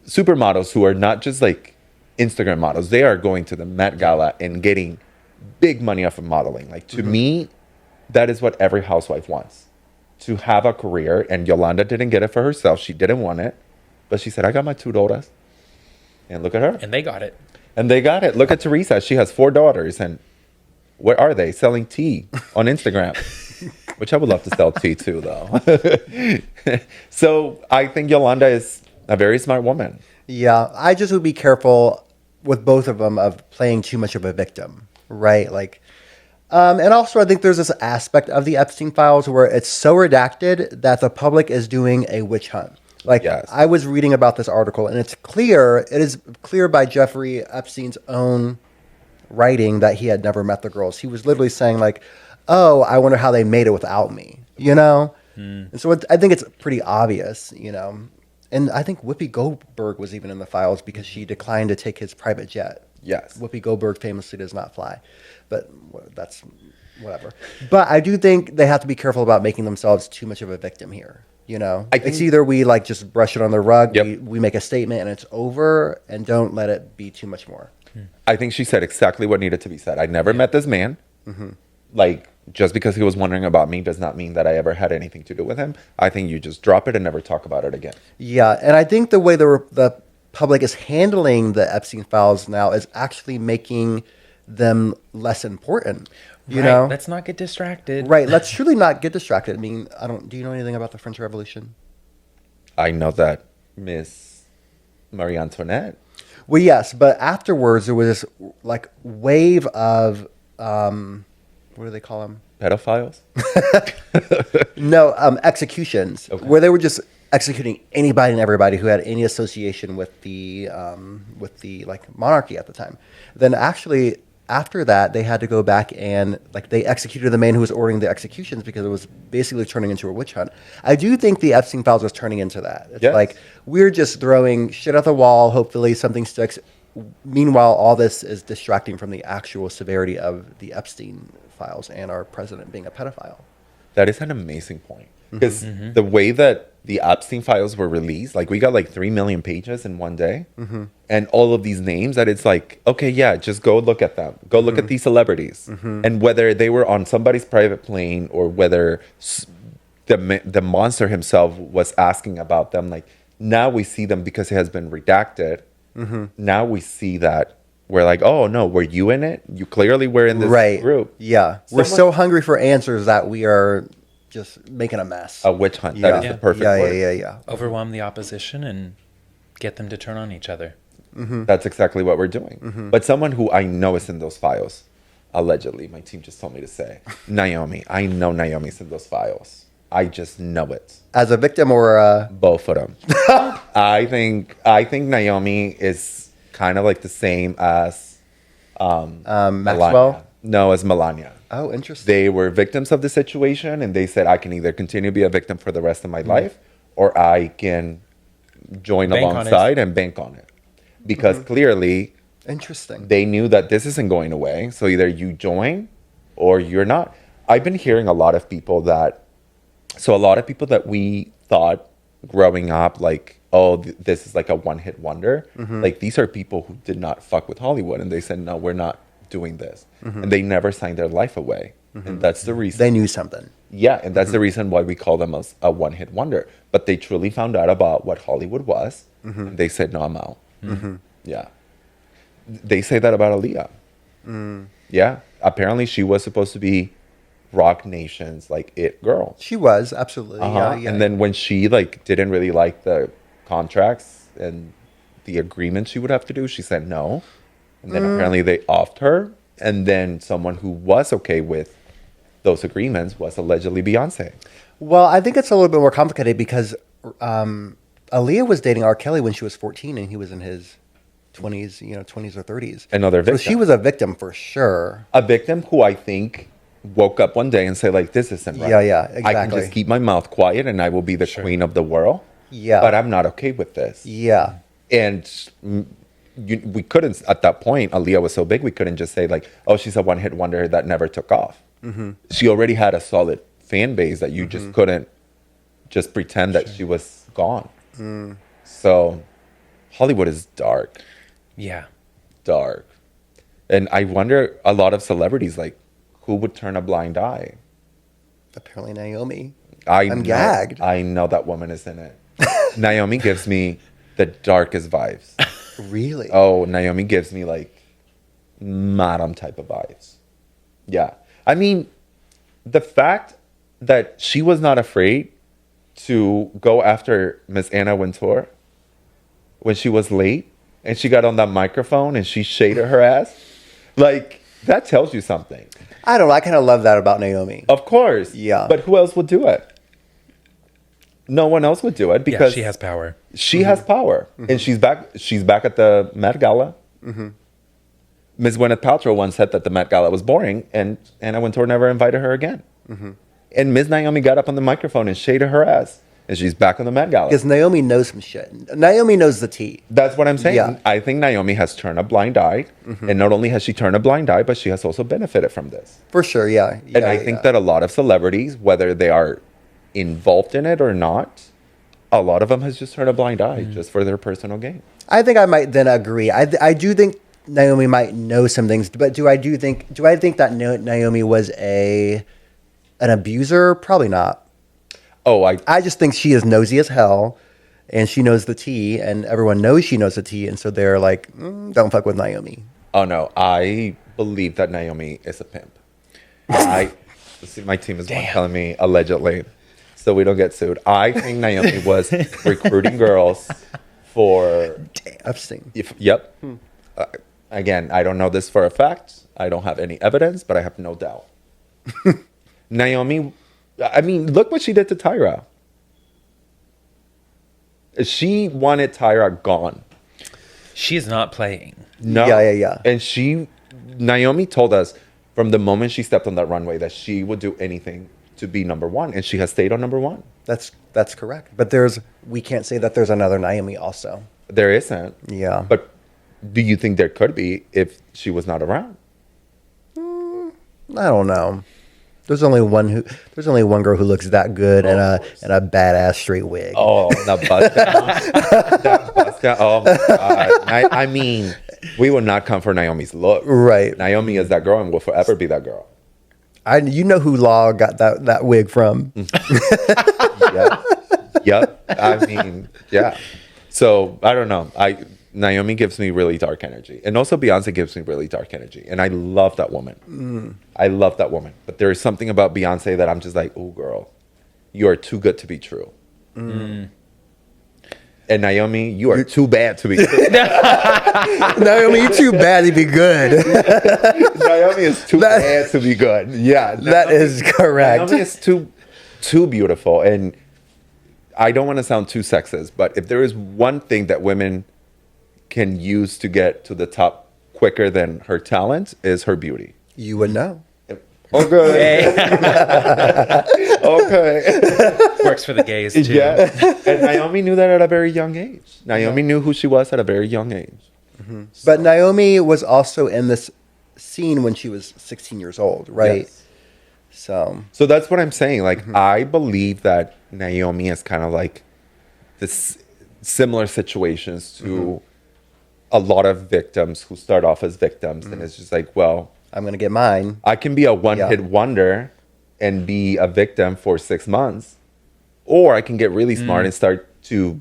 Supermodels who are not just like Instagram models. They are going to the Met Gala and getting big money off of modeling. Like, to me, that is what every housewife wants. To have a career. And Yolanda didn't get it for herself. She didn't want it. But she said, I got my 2 daughters. And look at her. And they got it. And they got it. Look at Teresa. She has 4 daughters. And where are they? Selling tea on Instagram. Which I would love to sell tea too, though. So I think Yolanda is a very smart woman. Yeah, I just would be careful with both of them of playing too much of a victim, right? Like, and also I think there's this aspect of the Epstein files where it's so redacted that the public is doing a witch hunt. Like, Yes. I was reading about this article, and it is clear by Jeffrey Epstein's own writing that he had never met the girls. He was literally saying, like, oh, I wonder how they made it without me, you know? And so I think it's pretty obvious, you know? And I think Whoopi Goldberg was even in the files because she declined to take his private jet. Yes. Whoopi Goldberg famously does not fly, but that's whatever. But I do think they have to be careful about making themselves too much of a victim here. You know, I think- it's either we like just brush it on the rug, Yep. we make a statement and it's over, and don't let it be too much more. I think she said exactly what needed to be said. I never met this man. Like, just because he was wondering about me does not mean that I ever had anything to do with him. I think you just drop it and never talk about it again. Yeah, and I think the way the public is handling the Epstein files now is actually making them less important. You Right. know, Let's not get distracted. right? Let's truly not get distracted. I mean, do you know anything about the French Revolution? I know that Miss Marie Antoinette. Well, yes, but afterwards there was this like wave of what do they call them? Pedophiles? No, executions Okay. where they were just executing anybody and everybody who had any association with the like monarchy at the time. Then actually after that they had to go back and like they executed the man who was ordering the executions because it was basically turning into a witch hunt. I do think the Epstein files was turning into that. It's Yes. like we're just throwing shit at the wall. Hopefully something sticks. Meanwhile, all this is distracting from the actual severity of the Epstein files and our president being a pedophile. That is an amazing point. Because the way that the Epstein files were released, like we got like 3 million pages in one day. And all of these names that it's like, okay, yeah, just go look at them. Go look at these celebrities. And whether they were on somebody's private plane or whether the monster himself was asking about them, like now we see them because it has been redacted. Now we see that we're like, oh no, were you in it? You clearly were in this Right. group. Yeah. We're so hungry for answers that we are just making a mess. A witch hunt. That is the perfect yeah, word. yeah. Overwhelm the opposition and get them to turn on each other. That's exactly what we're doing. But someone who I know is in those files, allegedly, my team just told me to say, Naomi. I know Naomi's in those files. I just know it. As a victim or Both of them. I think Naomi is kind of like the same as Maxwell? Melania. No, as Melania. Oh, interesting. They were victims of the situation, and they said, I can either continue to be a victim for the rest of my life, or I can join Bank on it. alongside and bank on it. Because clearly, Interesting. they knew that this isn't going away. So either you join or you're not. I've been hearing a lot of people that we thought growing up, like, oh, this is like a one-hit wonder. Like, these are people who did not fuck with Hollywood. And they said, no, we're not doing this. And they never signed their life away. And that's the reason. They knew something. Yeah, and that's the reason why we call them a one-hit wonder. But they truly found out about what Hollywood was. And they said, no, I'm out. Yeah. They say that about Aaliyah. Yeah. Apparently she was supposed to be Rock Nation's like it girl. She was absolutely. Uh-huh. Yeah. And then when she like didn't really like the contracts and the agreements she would have to do, she said no. And then apparently they offed her. And then someone who was okay with those agreements was allegedly Beyonce. Well, I think it's a little bit more complicated because Aaliyah was dating R. Kelly when she was 14 and he was in his 20s, 20s or 30s. Another victim. So she was a victim for sure. A victim who I think woke up one day and said, like, this isn't right. Yeah, I can exactly. just keep my mouth quiet and I will be the queen of the world. Yeah. But I'm not okay with this. Yeah. And we couldn't, at that point, Aaliyah was so big, we couldn't just say, like, oh, she's a one-hit wonder that never took off. Mm-hmm. She already had a solid fan base that you just couldn't just pretend that she was gone. So Hollywood is dark. Yeah. Dark. And I wonder, a lot of celebrities, like, who would turn a blind eye? Apparently Naomi. I'm gagged. I know that woman is in it. Naomi gives me the darkest vibes. Really? Oh, Naomi gives me like madam type of vibes. Yeah. I mean, the fact that she was not afraid to go after Miss Anna Wintour when she was late and she got on that microphone and she shaded her ass, like, that tells you something. I don't know. I kind of love that about Naomi. Of course. Yeah. But who else would do it? No one else would do it because she has power. She has power, and she's back. She's back at the Met Gala. Ms. Gwyneth Paltrow once said that the Met Gala was boring, and Anna Wintour never invited her again. And Ms. Naomi got up on the microphone and shaded her ass, and she's back on the Met Gala. Because Naomi knows some shit. Naomi knows the tea. That's what I'm saying. Yeah. I think Naomi has turned a blind eye, and not only has she turned a blind eye, but she has also benefited from this. For sure, yeah. And I think that a lot of celebrities, whether they are involved in it or not, a lot of them has just turned a blind eye just for their personal gain. I think I might then agree. I do think Naomi might know some things, but do I think that Naomi was an abuser? Probably not. Oh, I just think she is nosy as hell, and she knows the tea, and everyone knows she knows the tea, and so they're like, don't fuck with Naomi. oh no, I believe that Naomi is a pimp. See, my team is one telling me allegedly, so we don't get sued. I think Naomi was recruiting girls for. I've seen. Yep. Again, I don't know this for a fact. I don't have any evidence, but I have no doubt. Naomi, I mean, look what she did to Tyra. She wanted Tyra gone. She's not playing. No. Yeah. And Naomi told us from the moment she stepped on that runway that she would do anything to be number one, and she has stayed on number one. That's correct. But we can't say that there's another Naomi also. There isn't. Yeah. But do you think there could be if she was not around? I don't know. There's only one girl who looks that good in a badass straight wig. Oh, that bust down. That bust down. Oh my God. I mean, we will not come for Naomi's look. Right. Naomi is that girl and will forever be that girl. You know who Law got that wig from. Yep. I mean, yeah. So I don't know. Naomi gives me really dark energy, and also Beyonce gives me really dark energy, and I love that woman. I love that woman, but there is something about Beyonce that I'm just like, oh, girl, you are too good to be true. And Naomi, you are too bad to be true. Naomi, you're too bad to be good. Naomi is too bad to be good. Yeah, That is correct. Naomi is too beautiful, and I don't want to sound too sexist, but if there is one thing that women can use to get to the top quicker than her talent, is her beauty. You would know. Okay. Okay. Works for the gays too. Yeah. And Naomi knew that at a very young age. Naomi knew who she was at a very young age. But Naomi was also in this scene when she was 16 years old, right? Yes. So that's what I'm saying. Like, I believe that Naomi is kind of like this similar situations to a lot of victims who start off as victims. And it's just like, well, I'm going to get mine. I can be a one-hit wonder and be a victim for 6 months, or I can get really smart and start to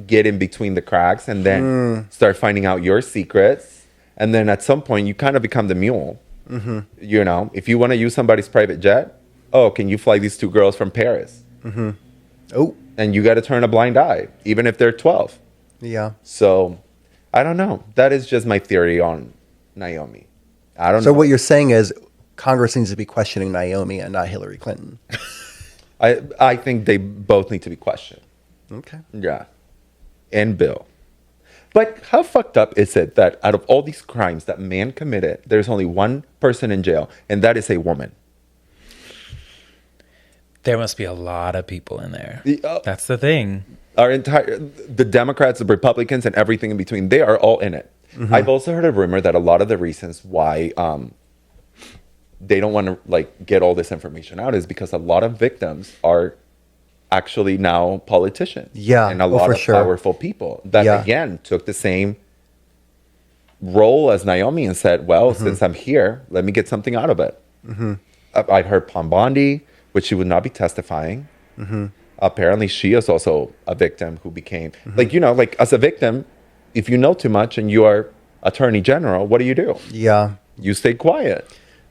get in between the cracks and then start finding out your secrets. And then at some point, you kind of become the mule. You know, if you want to use somebody's private jet, oh, can you fly these two girls from Paris? Oh, And you got to turn a blind eye, even if they're 12. yeah. So, I don't know. That is just my theory on Naomi. I don't So know. what you're saying is Congress needs to be questioning Naomi and not Hillary Clinton. I think they both need to be questioned. Okay. Yeah. And Bill. But how fucked up is it that out of all these crimes that man committed, there's only one person in jail, and that is a woman? There must be a lot of people in there. The, That's the thing. the Democrats, the Republicans, and everything in between, they are all in it. I've also heard a rumor that a lot of the reasons why they don't want to like get all this information out is because a lot of victims are actually now politicians. Yeah, and a lot for of sure. powerful people that Yeah. again took the same role as Naomi and said, "Well, since I'm here, let me get something out of it." I've heard Bondi, which she would not be testifying. Apparently, she is also a victim who became like like as a victim. If you know too much and you are attorney general, what do? Yeah. You stay quiet.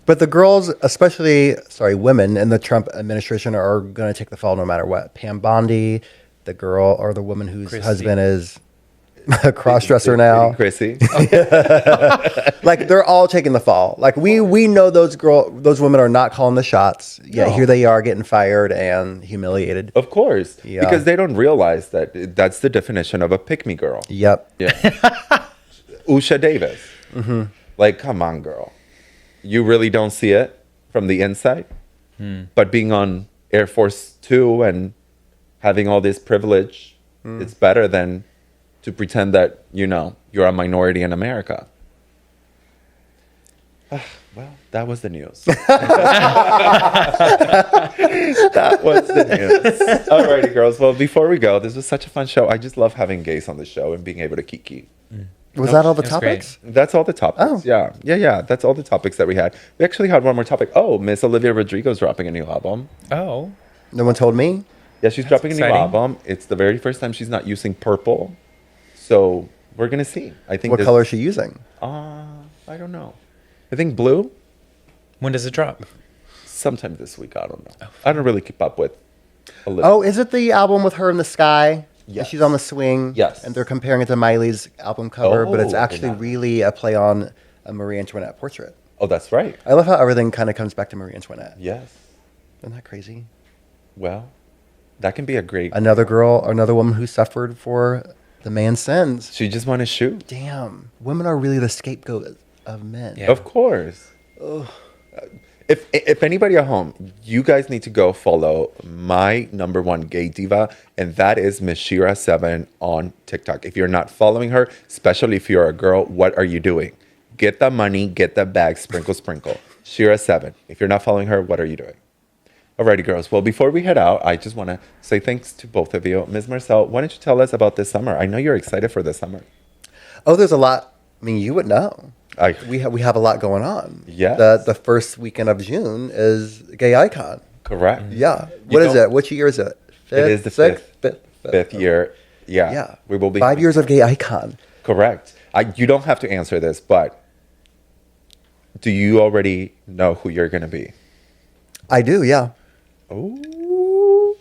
But the girls, especially, women in the Trump administration are going to take the fall no matter what. Pam Bondi, the girl or the woman whose Chrissy. husband is a cross-dresser now. Chrissy. Like, they're all taking the fall. Like, we know those women are not calling the shots. Yeah, No. here they are getting fired and humiliated. Of course. Yeah. Because they don't realize that that's the definition of a pick-me girl. Yep. Yeah. Usha Davis. Like, come on, girl. You really don't see it from the inside? But being on Air Force 2 and having all this privilege, it's better than to pretend that, you're a minority in America. Well, that was the news. That was the news. Alrighty, girls. Well, before we go, this was such a fun show. I just love having gays on the show and being able to kiki. Was that all the It was great. topics? That's all the topics. Oh. Yeah. That's all the topics that we had. We actually had one more topic. Oh, Miss Olivia Rodrigo's dropping a new album. Oh. No one told me? Yeah, she's dropping a new exciting. album. It's the very first time she's not using purple. So we're going to see. I think What color is she using? I don't know. I think blue. When does it drop? Sometime this week. I don't know. I don't really keep up with Olivia. Oh, is it the album with her in the sky? Yes. She's on the swing. Yes. And they're comparing it to Miley's album cover, but it's Oh, actually yeah. really a play on a Marie Antoinette portrait. Oh, that's right. I love how everything kind of comes back to Marie Antoinette. Yes. Isn't that crazy? Well, that can be a great... Another woman who suffered for the man's sins. She just want to shoot. Damn. Women are really the scapegoat of men. Yeah. Of course. If anybody at home, you guys need to go follow my number one gay diva, and that is Miss Cher7 on TikTok. If you're not following her, especially if you're a girl, what are you doing? Get the money, get the bag, sprinkle, sprinkle. Cher7. If you're not following her, what are you doing? Alrighty, girls. Well, before we head out, I just want to say thanks to both of you. Ms. Marcel, why don't you tell us about this summer? I know you're excited for this summer. Oh, there's a lot. I mean, you would know. I- We have a lot going on. Yes. The first weekend of June is Gay Icon. Correct. Yeah. You What is know- it? Which year is it? It is the Sixth? fifth year. Yeah. Yeah. We will be 5 years of Gay Icon. Correct. You don't have to answer this, but do you already know who you're going to be? I do, yeah. Oh,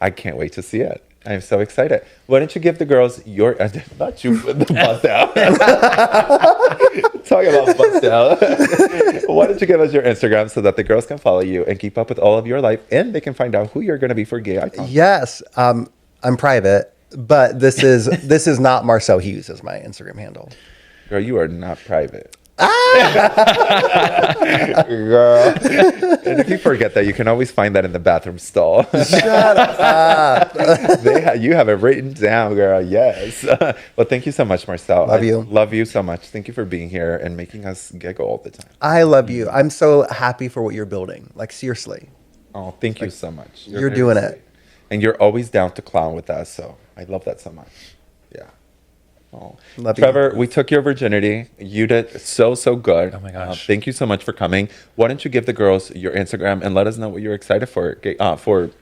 I can't wait to see it. I'm so excited. Why don't you give the girls your... not you with the bust out. Talking about bust out. Why don't you give us your Instagram so that the girls can follow you and keep up with all of your life, and they can find out who you're going to be for Gay Icon. Yes. I'm private, but this is not Marcel Hughes as my Instagram handle. Girl, you are not private. Ah! Girl. And if you forget that, you can always find that in the bathroom stall. Shut up. You have it written down, girl. Yes. Well, thank you so much, Marcel. Love you. Love you so much. Thank you for being here and making us giggle all the time. I love you. I'm so happy for what you're building. Like, seriously. Oh, thank you so much. You're very doing sweet. it. And you're always down to clown with us, so I love that so much. Yeah. Oh. Love you. Trevor, we took your virginity. You did so good. Oh my gosh. Thank you so much for coming. Why don't you give the girls your Instagram and let us know what you're excited for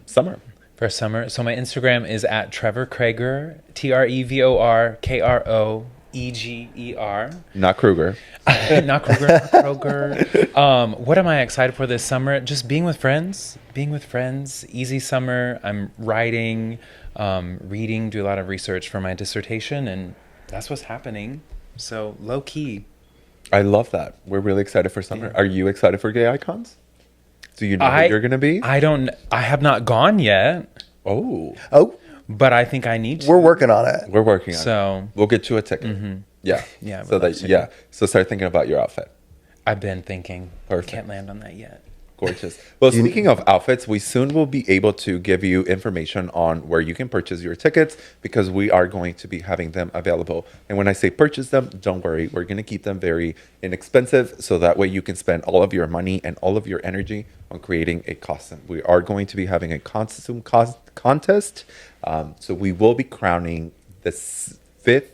summer? For summer. So my Instagram is at Trevor Krager, TrevorKro. EGER. Not Kruger. Not Kruger, not Kroger. What am I excited for this summer? Just being with friends. Being with friends. Easy summer. I'm writing, reading, do a lot of research for my dissertation, and that's what's happening. So low key. I love that. We're really excited for summer. Are you excited for gay icons? Do you know who you're going to be? I have not gone yet, Oh, Oh, but I think I need to. we're working on it. we're working on it. So We'll get you a ticket. Yeah. Yeah, I So would love that to. yeah. So start thinking about your outfit. I've been thinking. Perfect. Can't land on that yet. Gorgeous. Well, speaking of outfits, we soon will be able to give you information on where you can purchase your tickets because we are going to be having them available. And when I say purchase them, don't worry, we're going to keep them very inexpensive so that way you can spend all of your money and all of your energy on creating a costume. We are going to be having a costume contest. So we will be crowning the fifth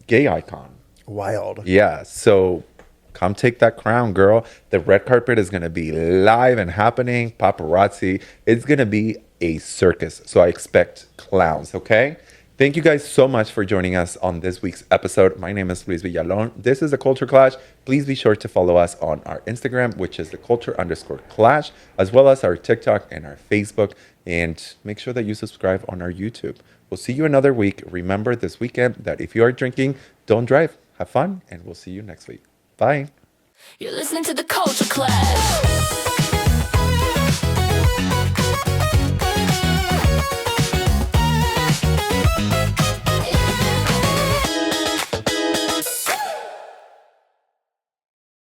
gay icon. Wild. Yeah, so come take that crown, girl. The red carpet is going to be live and happening. Paparazzi. It's going to be a circus. So I expect clowns, okay? Thank you guys so much for joining us on this week's episode. My name is Luis Villalon. This is The Culture Clash. Please be sure to follow us on our Instagram, which is theculture_clash, as well as our TikTok and our Facebook. And make sure that you subscribe on our YouTube. We'll see you another week. Remember this weekend that if you are drinking, don't drive. Have fun, and we'll see you next week. Bye. You're listening to the Culture Clash.